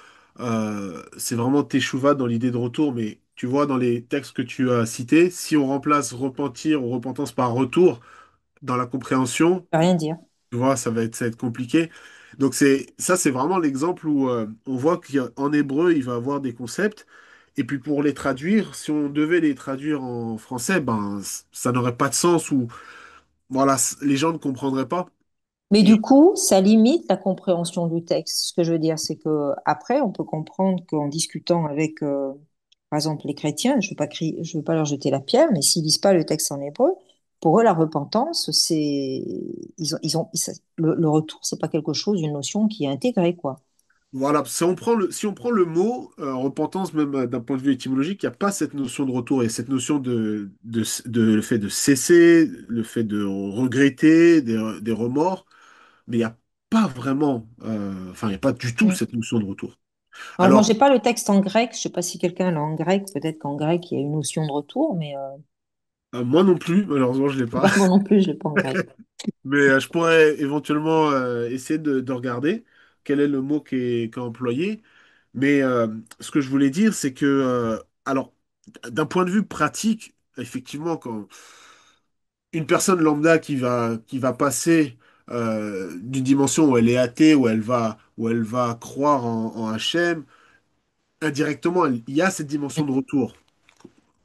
teshuva dans l'idée de retour. Mais tu vois, dans les textes que tu as cités, si on remplace repentir ou repentance par retour, dans la compréhension, Je peux rien dire. tu vois, ça va être compliqué. Donc c'est vraiment l'exemple où on voit qu'en hébreu, il va avoir des concepts. Et puis pour les traduire, si on devait les traduire en français, ben ça n'aurait pas de sens ou voilà, les gens ne comprendraient pas. Mais Et du coup, ça limite la compréhension du texte. Ce que je veux dire, c'est que après, on peut comprendre qu'en discutant avec, par exemple, les chrétiens, je veux pas leur jeter la pierre, mais s'ils lisent pas le texte en hébreu, pour eux, la repentance, le retour, c'est pas quelque chose, une notion qui est intégrée, quoi. voilà, si on prend le mot repentance, même d'un point de vue étymologique, il n'y a pas cette notion de retour et cette notion le fait de cesser, le fait de regretter, des remords, mais il n'y a pas vraiment, enfin, il n'y a pas du tout Mm. cette notion de retour. Alors, moi, Alors, j'ai pas le texte en grec. Je sais pas si quelqu'un l'a en grec. Peut-être qu'en grec, il y a une notion de retour, mais moi non plus, malheureusement, je ne l'ai pas. bah, moi non plus, je l'ai pas en grec. Mais je pourrais éventuellement essayer de regarder quel est le mot qui est employé. Mais ce que je voulais dire, c'est que, alors, d'un point de vue pratique, effectivement, quand une personne lambda qui va passer d'une dimension où elle est athée, où elle va croire en Hachem, indirectement, il y a cette dimension de retour.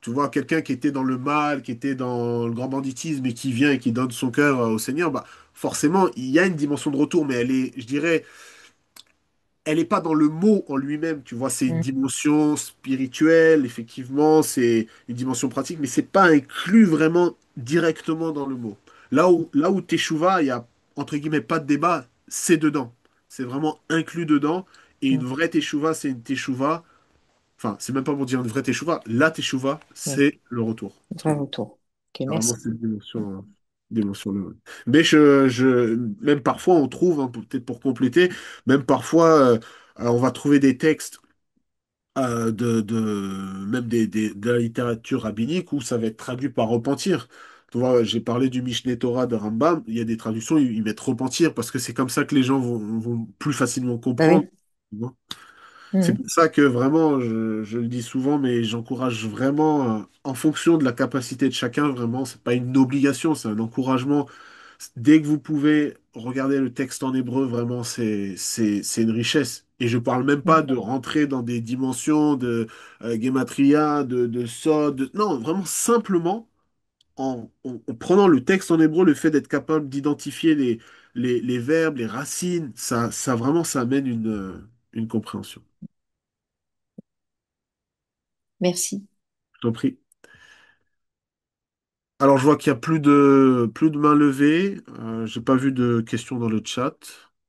Tu vois, quelqu'un qui était dans le mal, qui était dans le grand banditisme et qui vient et qui donne son cœur au Seigneur, bah, forcément, il y a une dimension de retour, mais elle est, je dirais, elle n'est pas dans le mot en lui-même, tu vois, c'est une Mm. dimension spirituelle, effectivement, c'est une dimension pratique, mais c'est pas inclus vraiment directement dans le mot. Là où Teshuvah, il y a, entre guillemets, pas de débat, c'est dedans. C'est vraiment inclus dedans. Et une Mm. vraie Teshuvah, c'est une Teshuvah, enfin, c'est même pas pour dire une vraie Teshuvah, la Teshuvah, Mm. c'est le retour. Vrai retour. Ok, C'est vraiment merci. cette dimension là. Mais même parfois, on trouve, hein, peut-être pour compléter, même parfois, on va trouver des textes même de la littérature rabbinique où ça va être traduit par repentir. Tu vois, j'ai parlé du Mishneh Torah de Rambam, il y a des traductions, ils mettent repentir parce que c'est comme ça que les gens vont plus facilement Bah comprendre. oui. Tu vois. C'est Mm. pour ça que vraiment, je le dis souvent, mais j'encourage vraiment, en fonction de la capacité de chacun, vraiment, c'est pas une obligation, c'est un encouragement. Dès que vous pouvez regarder le texte en hébreu, vraiment, c'est une richesse. Et je parle même pas Mm. de rentrer dans des dimensions de gematria, de sod. Non, vraiment simplement en prenant le texte en hébreu, le fait d'être capable d'identifier les verbes, les racines, ça vraiment, ça amène une compréhension. Merci. Je t'en prie. Alors, je vois qu'il y a plus de mains levées. J'ai pas vu de questions dans le chat.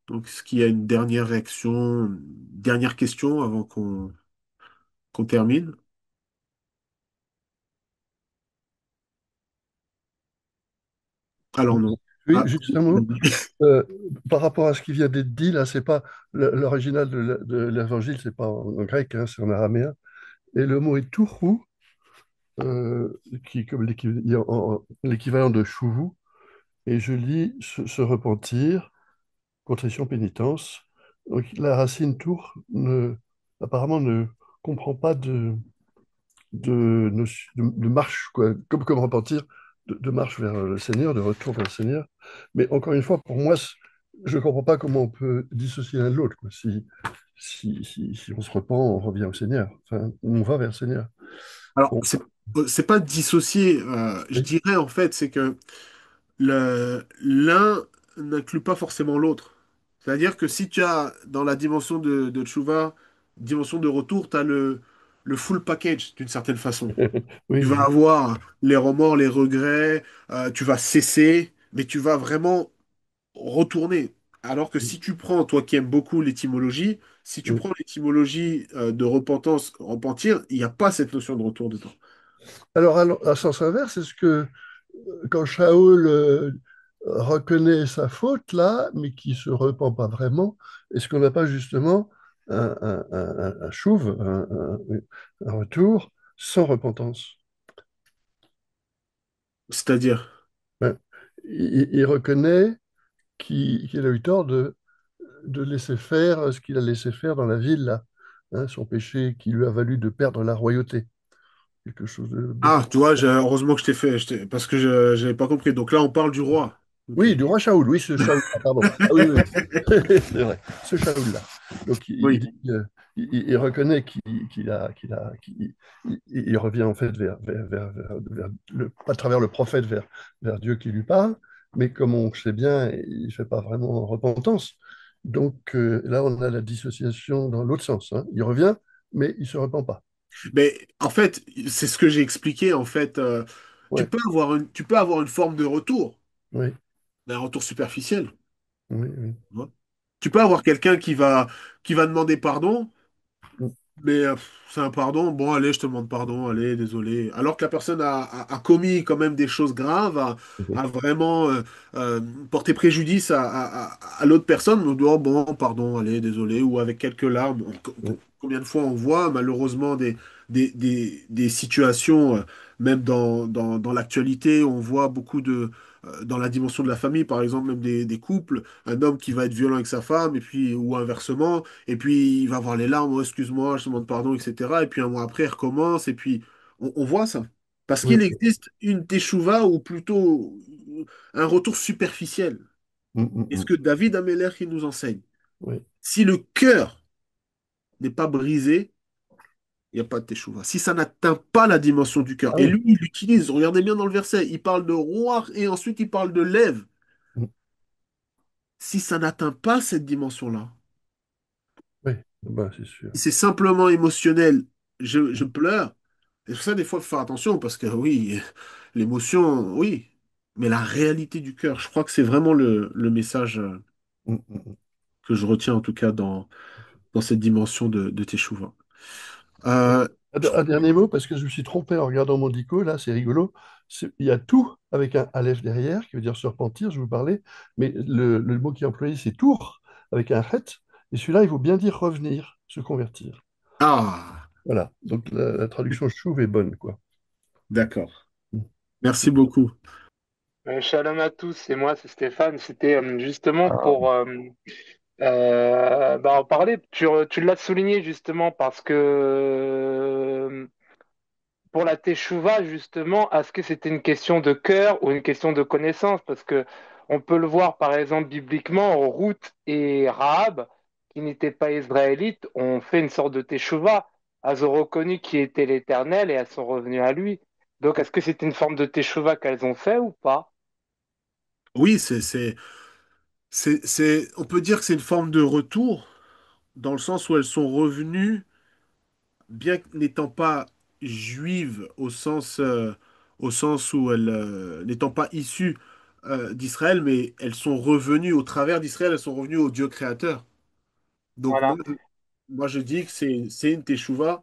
Donc, est-ce qu'il y a une dernière réaction, une dernière question avant qu'on termine? Alors, non. Oui, Ah, juste un mot. Euh, Par rapport à ce qui vient d'être dit, là, c'est pas l'original de l'évangile, c'est pas en grec, hein, c'est en araméen. Et le mot est tourou, qui comme l'équivalent de chouvu. Et je lis se repentir, contrition, pénitence. Donc la racine tour apparemment ne comprend pas de marche, quoi, comme repentir, de marche vers le Seigneur, de retour vers le Seigneur. Mais encore une fois, pour moi, je ne comprends pas comment on peut dissocier l'un de l'autre, quoi. Si on se repent, on revient au Seigneur. Enfin, on va vers le Seigneur. alors, Bon, c'est pas dissocié. Je oui. dirais, en fait, c'est que l'un n'inclut pas forcément l'autre. C'est-à-dire que si tu as dans la dimension de Tchouva, dimension de retour, tu as le full package d'une certaine façon. Oui, Tu vas oui. avoir les remords, les regrets, tu vas cesser, mais tu vas vraiment retourner. Alors que si tu prends, toi qui aimes beaucoup l'étymologie, si tu Oui. prends l'étymologie de repentance, repentir, il n'y a pas cette notion de retour dedans. Alors, à sens inverse, est-ce que quand Shaoul reconnaît sa faute là, mais qui se repent pas vraiment, est-ce qu'on n'a pas justement un chouve, un retour sans repentance? C'est-à-dire, Ben, il reconnaît qu'il a eu tort de laisser faire ce qu'il a laissé faire dans la ville là, hein, son péché qui lui a valu de perdre la royauté, quelque chose de beaucoup. ah, tu vois, heureusement que je t'ai fait, parce que je n'avais pas compris. Donc là, on parle du roi. Ok. Oui, du roi Shaoul, oui, ce Shaoul, pardon. Ah oui, oui, c'est vrai, ce Shaoul-là. Donc il Oui. dit, il reconnaît il revient en fait pas à travers le prophète vers Dieu qui lui parle, mais comme on sait bien, il ne fait pas vraiment repentance. Donc là, on a la dissociation dans l'autre sens, hein. Il revient, mais il ne se repent pas. Mais en fait, c'est ce que j'ai expliqué. En fait, Ouais, tu peux avoir une forme de retour, oui, mais un retour superficiel. oui, oui. Tu vois. Tu peux avoir quelqu'un qui va demander pardon, mais c'est un pardon. Bon, allez, je te demande pardon, allez, désolé. Alors que la personne a commis quand même des choses graves, a vraiment euh, porté préjudice à l'autre personne. On dit, oh, bon, pardon, allez, désolé, ou avec quelques larmes. Oui, Combien de fois on voit malheureusement des situations, même dans l'actualité, on voit beaucoup dans la dimension de la famille, par exemple, même des couples, un homme qui va être violent avec sa femme, et puis, ou inversement. Et puis, il va avoir les larmes, oh, excuse-moi, je te demande pardon, etc. Et puis, un mois après, il recommence. Et puis, on voit ça. Parce oui, qu'il existe une teshuva, ou plutôt un retour superficiel. Et ce que David Ameller il nous enseigne. oui. Si le cœur n'est pas brisé, il n'y a pas de teshuva. Si ça n'atteint pas la dimension du cœur. Ah Et oui. lui, il utilise, regardez bien dans le verset, il parle de roi et ensuite il parle de lève. Si ça n'atteint pas cette dimension-là, Oui, bah, c'est sûr. si c'est simplement émotionnel, je pleure. Et pour ça, des fois, il faut faire attention parce que oui, l'émotion, oui, mais la réalité du cœur, je crois que c'est vraiment le message Mm, mm, mm. que je retiens en tout cas dans cette dimension de Teshuvah. Ouais. Je Un crois dernier mot, parce que je me suis trompé en regardant mon dico, là, c'est rigolo. Il y a tout avec un aleph derrière, qui veut dire se repentir, je vous parlais, mais le mot qui est employé, c'est tour, avec un het, et celui-là, il vaut bien dire revenir, se convertir. Ah, Voilà, donc la traduction chouve est bonne, quoi. d'accord. Mm. Merci beaucoup. Shalom à tous, c'est moi, c'est Stéphane. C'était justement Ah, pour en parler. Tu l'as souligné justement parce que pour la Teshuvah, justement, est-ce que c'était une question de cœur ou une question de connaissance? Parce que on peut le voir, par exemple, bibliquement, Ruth et Rahab, qui n'étaient pas israélites, ont fait une sorte de Teshuvah. Elles ont reconnu qui était l'Éternel et elles sont revenues à lui. Donc, est-ce que c'était une forme de Teshuvah qu'elles ont fait ou pas? Oui, on peut dire que c'est une forme de retour, dans le sens où elles sont revenues, bien que n'étant pas juives au sens où elles, n'étant pas issues d'Israël, mais elles sont revenues au travers d'Israël, elles sont revenues au Dieu créateur. Donc Voilà. moi je dis que c'est une teshuva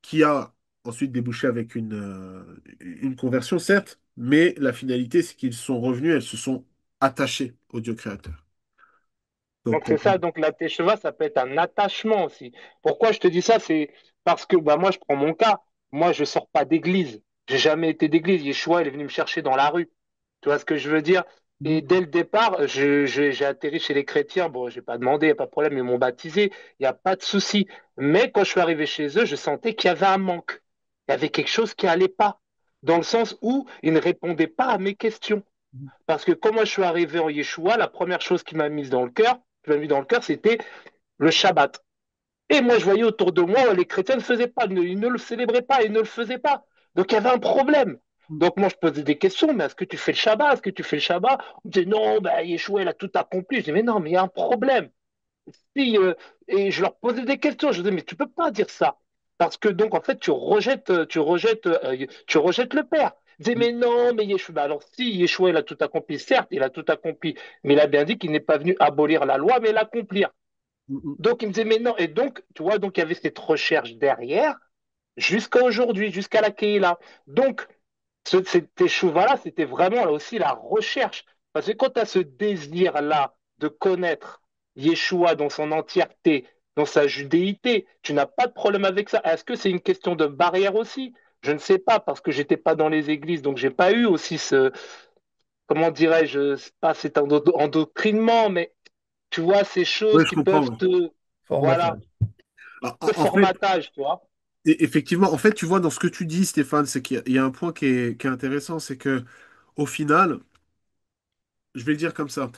qui a ensuite débouché avec une conversion, certes, mais la finalité, c'est qu'ils sont revenus, elles se sont attachées au Dieu créateur. Donc Donc pour c'est ça, donc la teshuvah, ça peut être un attachement aussi. Pourquoi je te dis ça? C'est parce que bah, moi, je prends mon cas. Moi, je sors pas d'église. J'ai jamais été d'église. Yeshua, il est venu me chercher dans la rue. Tu vois ce que je veux dire? Et dès le départ, j'ai atterri chez les chrétiens. Bon, j'ai pas demandé, y a pas de problème, ils m'ont baptisé, il n'y a pas de souci. Mais quand je suis arrivé chez eux, je sentais qu'il y avait un manque. Il y avait quelque chose qui allait pas. Dans le sens où ils ne répondaient pas à mes questions. Parce que quand moi je suis arrivé en Yeshua, la première chose qui m'a mis dans le cœur, c'était le Shabbat. Et moi, je voyais autour de moi, les chrétiens ne faisaient pas, ils ne le célébraient pas, ils ne le faisaient pas. Donc il y avait un problème. Donc moi, je posais des questions, mais est-ce que tu fais le Shabbat? Est-ce que tu fais le Shabbat? On me disait, non, ben, Yeshua, il a tout accompli. Je dis, mais non, mais il y a un problème. Si, et je leur posais des questions. Je disais, mais tu peux pas dire ça. Parce que donc, en fait, tu rejettes le Père. Ils disaient, mais non, mais Yeshua. Bah, alors, si Yeshua, il a tout accompli, certes, il a tout accompli, mais il a bien dit qu'il n'est pas venu abolir la loi, mais l'accomplir. Donc, il me disait, mais non. Et donc, tu vois, donc, il y avait cette recherche derrière jusqu'à aujourd'hui, jusqu'à la Keilah. Donc, cette échouva-là, c'était vraiment là aussi la recherche. Parce que quand tu as ce désir-là de connaître Yeshua dans son entièreté, dans sa judéité, tu n'as pas de problème avec ça. Est-ce que c'est une question de barrière aussi? Je ne sais pas, parce que j'étais pas dans les églises, donc j'ai pas eu aussi comment dirais-je, c'est pas cet endoctrinement, mais tu vois, ces choses oui, je qui comprends. peuvent Ouais. voilà, Formatage. ce En fait, formatage, tu vois. effectivement, en fait, tu vois, dans ce que tu dis, Stéphane, c'est qu'il y a un point qui est intéressant, c'est que au final, je vais le dire comme ça,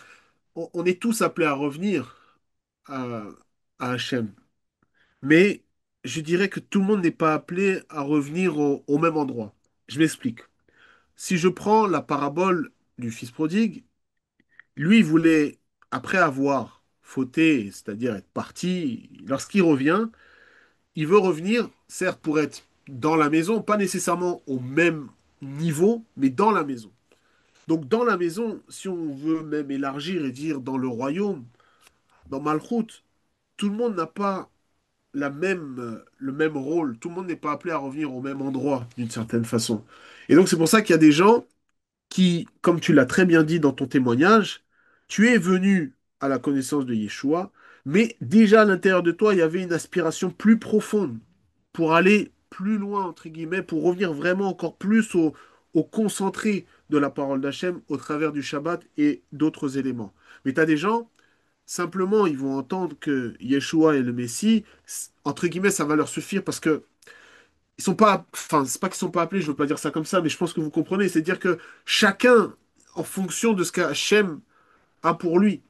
on est tous appelés à revenir à, à Hachem. Mais je dirais que tout le monde n'est pas appelé à revenir au même endroit. Je m'explique. Si je prends la parabole du fils prodigue, lui, il voulait, après avoir fauté, c'est-à-dire être parti, lorsqu'il revient, il veut revenir, certes, pour être dans la maison, pas nécessairement au même niveau, mais dans la maison. Donc, dans la maison, si on veut même élargir et dire dans le royaume, dans Malchut, tout le monde n'a pas le même rôle. Tout le monde n'est pas appelé à revenir au même endroit, d'une certaine façon. Et donc, c'est pour ça qu'il y a des gens qui, comme tu l'as très bien dit dans ton témoignage, tu es venu à la connaissance de Yeshua, mais déjà à l'intérieur de toi, il y avait une aspiration plus profonde pour aller plus loin, entre guillemets, pour revenir vraiment encore plus au concentré de la parole d'Hachem au travers du Shabbat et d'autres éléments. Mais tu as des gens, simplement, ils vont entendre que Yeshua est le Messie, entre guillemets, ça va leur suffire parce que ils sont pas, enfin, c'est pas qu'ils sont pas appelés, je veux pas dire ça comme ça, mais je pense que vous comprenez, c'est-à-dire que chacun, en fonction de ce qu'Hachem a pour lui.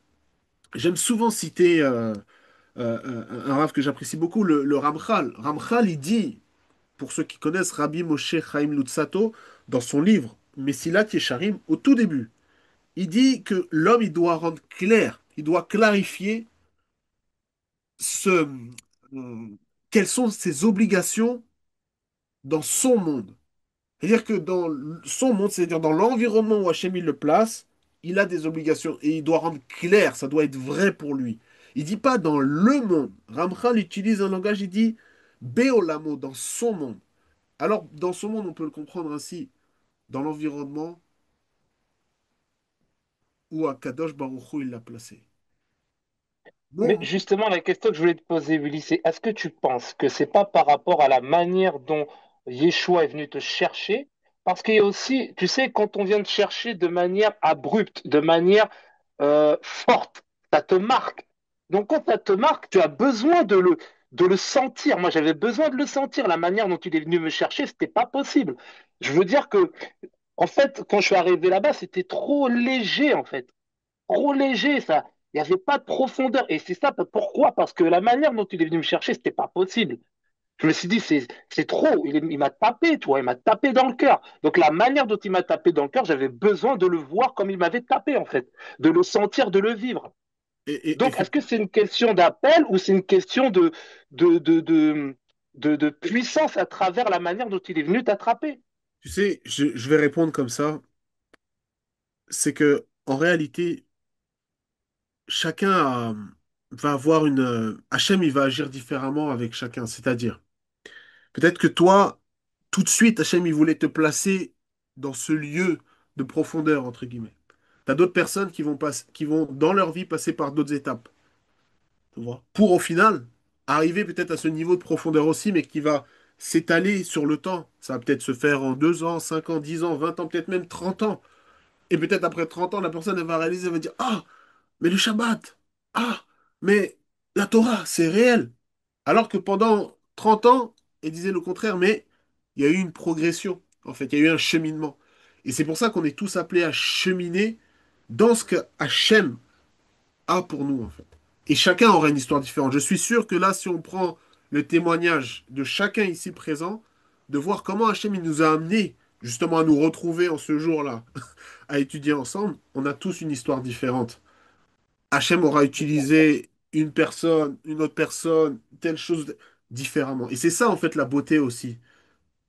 J'aime souvent citer un rave que j'apprécie beaucoup, le Ramchal. Ramchal, il dit, pour ceux qui connaissent Rabbi Moshe Chaim Lutzato, dans son livre Messilat Yesharim, au tout début, il dit que l'homme, il doit rendre clair, il doit clarifier ce, quelles sont ses obligations dans son monde. C'est-à-dire que dans son monde, c'est-à-dire dans l'environnement où Hachem il le place, il a des obligations et il doit rendre clair, ça doit être vrai pour lui. Il dit pas dans le monde. Ramchal utilise un langage, il dit Béolamo, dans son monde. Alors, dans son monde, on peut le comprendre ainsi, dans l'environnement où Akadosh Baruch Hu, il l'a placé. Mais Bon, justement, la question que je voulais te poser, Willy, c'est est-ce que tu penses que c'est pas par rapport à la manière dont Yeshua est venu te chercher? Parce qu'il y a aussi, tu sais, quand on vient te chercher de manière abrupte, de manière forte, ça te marque. Donc quand ça te marque, tu as besoin de le sentir. Moi, j'avais besoin de le sentir. La manière dont il est venu me chercher, c'était pas possible. Je veux dire que, en fait, quand je suis arrivé là-bas, c'était trop léger, en fait trop léger, ça. Il n'y avait pas de profondeur. Et c'est ça, pourquoi? Parce que la manière dont il est venu me chercher, c'était pas possible. Je me suis dit, c'est trop. Il m'a tapé, tu vois, il m'a tapé dans le cœur. Donc la manière dont il m'a tapé dans le cœur, j'avais besoin de le voir comme il m'avait tapé, en fait, de le sentir, de le vivre. et Donc, est-ce que c'est une question d'appel ou c'est une question de, de puissance à travers la manière dont il est venu t'attraper. Tu sais, je vais répondre comme ça. C'est que, en réalité, chacun va avoir une. Hachem, il va agir différemment avec chacun. C'est-à-dire, peut-être que toi, tout de suite, Hachem, il voulait te placer dans ce lieu de profondeur, entre guillemets. T'as d'autres personnes qui vont, dans leur vie, passer par d'autres étapes. Tu vois, pour au final arriver peut-être à ce niveau de profondeur aussi, mais qui va s'étaler sur le temps. Ça va peut-être se faire en 2 ans, 5 ans, 10 ans, 20 ans, peut-être même 30 ans. Et peut-être après 30 ans, la personne elle va réaliser, elle va dire, ah, mais le Shabbat, ah, mais la Torah, c'est réel. Alors que pendant 30 ans, elle disait le contraire, mais il y a eu une progression, en fait, il y a eu un cheminement. Et c'est pour ça qu'on est tous appelés à cheminer dans ce que Hachem a pour nous, en fait. Et chacun aura une histoire différente. Je suis sûr que là, si on prend le témoignage de chacun ici présent, de voir comment Hachem il nous a amenés justement à nous retrouver en ce jour-là, à étudier ensemble, on a tous une histoire différente. Hachem aura utilisé une autre personne, telle chose différemment. Et c'est ça, en fait, la beauté aussi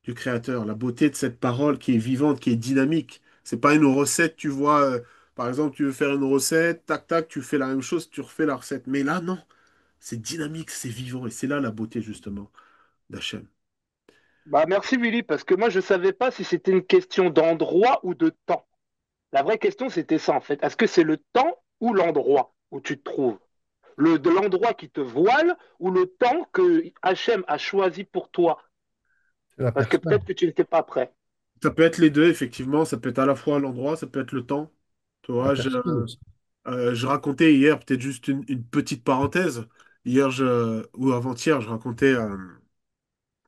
du Créateur, la beauté de cette parole qui est vivante, qui est dynamique. C'est pas une recette, tu vois. Par exemple, tu veux faire une recette, tac, tac, tu fais la même chose, tu refais la recette. Mais là, non. C'est dynamique, c'est vivant. Et c'est là la beauté, justement, d'Hachem. Bah, merci Willy, parce que moi je ne savais pas si c'était une question d'endroit ou de temps. La vraie question c'était ça en fait. Est-ce que c'est le temps ou l'endroit où tu te trouves? De l'endroit qui te voile ou le temps que Hachem a choisi pour toi? C'est la Parce que personne. peut-être que tu n'étais pas prêt. Ça peut être les deux, effectivement. Ça peut être à la fois l'endroit, ça peut être le temps. Tu La vois, personne aussi. je racontais hier, peut-être juste une petite parenthèse. Hier, ou avant-hier, je racontais,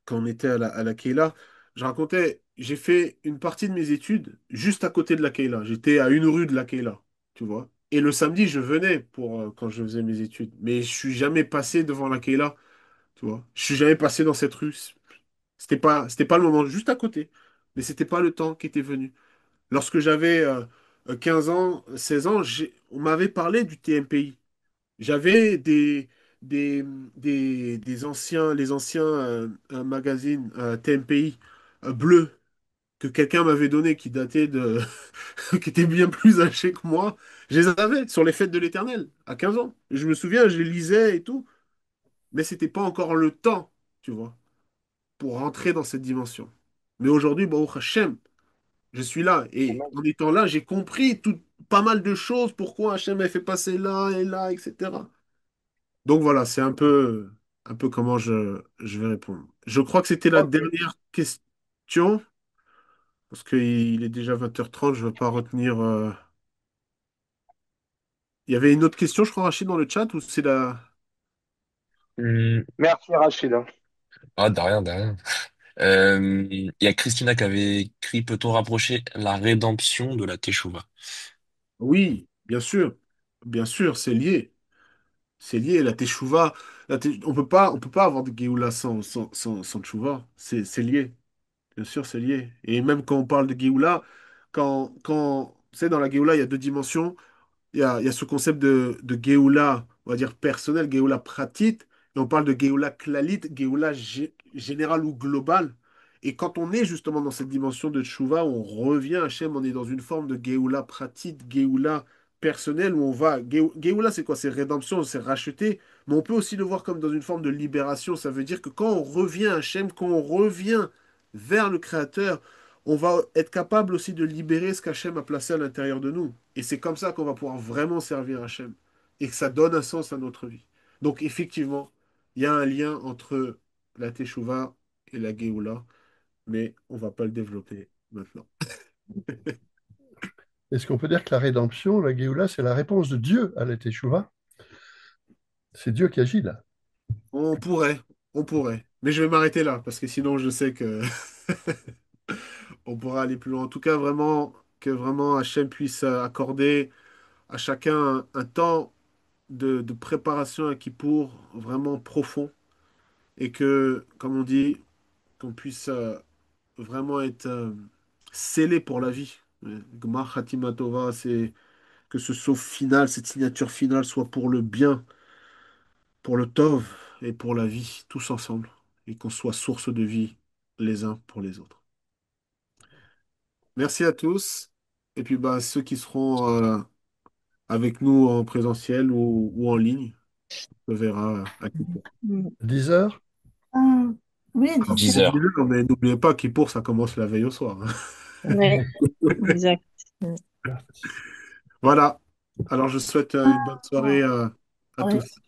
quand on était à la Keila, je racontais, j'ai fait une partie de mes études juste à côté de la Keila. J'étais à une rue de la Keila, tu vois. Et le samedi, je venais pour, quand je faisais mes études. Mais je suis jamais passé devant la Keila, tu vois. Je suis jamais passé dans cette rue. C'était pas le moment, juste à côté. Mais c'était pas le temps qui était venu. Lorsque j'avais 15 ans, 16 ans, on m'avait parlé du TMPI. J'avais des anciens, les anciens magazines TMPI bleus que quelqu'un m'avait donné qui dataient de, qui étaient bien plus âgés que moi. Je les avais sur les fêtes de l'Éternel à 15 ans. Je me souviens, je les lisais et tout, mais c'était pas encore le temps, tu vois, pour rentrer dans cette dimension. Mais aujourd'hui, Baruch Hashem, je suis là. Et en étant là, j'ai compris pas mal de choses, pourquoi Hachem a fait passer là et là, etc. Donc voilà, c'est un peu comment je vais répondre. Je crois que c'était la Ok. dernière question, parce qu'il est déjà 20h30, je ne vais pas retenir. Il y avait une autre question, je crois, Rachid, dans le chat, ou c'est la... Hum, Merci Rachid. Ah, de rien, de rien. Il y a Christina qui avait écrit, peut-on rapprocher la rédemption de la Teshuvah? Oui, bien sûr, c'est lié. C'est lié, la teshuva. On peut pas avoir de Géoula sans teshuva. C'est lié. Bien sûr, c'est lié. Et même quand on parle de Géoula, tu sais, dans la Géoula, il y a deux dimensions. Il y a ce concept de Géoula, on va dire personnel, Géoula pratique, et on parle de Géoula klalit, Géoula générale ou globale. Et quand on est justement dans cette dimension de Tchouva, on revient à Hachem, on est dans une forme de Géoula pratique, Géoula personnelle, où on va. Géoula, c'est quoi? C'est rédemption, c'est racheter. Mais on peut aussi le voir comme dans une forme de libération. Ça veut dire que quand on revient à Hachem, quand on revient vers le Créateur, on va être capable aussi de libérer ce qu'Hachem a placé à l'intérieur de nous. Et c'est comme ça qu'on va pouvoir vraiment servir Hachem. Et que ça donne un sens à notre vie. Donc effectivement, il y a un lien entre la Teshuvah et la Géoula, mais on va pas le développer maintenant. Est-ce qu'on peut dire que la rédemption, la Géoula, c'est la réponse de Dieu à la Teshuvah? C'est Dieu qui agit là. On pourrait, on pourrait. Mais je vais m'arrêter là, parce que sinon je sais que on pourra aller plus loin. En tout cas, vraiment, que vraiment Hachem puisse accorder à chacun un temps de préparation à Kippour vraiment profond et que, comme on dit, qu'on puisse vraiment être scellé pour la vie. Gmar Khatima Tova, c'est que ce saut final, cette signature finale soit pour le bien, pour le Tov et pour la vie, tous ensemble. et qu'on soit source de vie les uns pour les autres. Merci à tous. Et puis bah, ceux qui seront avec nous en présentiel ou en ligne, on verra à qui pour. 10 heures? Ah, oui, Alors, 10 17. c'est heures. 10 heures, mais n'oubliez pas qu'il pour ça commence la veille au soir, hein. Ouais, exact. Merci. Voilà. Alors je souhaite une bonne soirée à tous.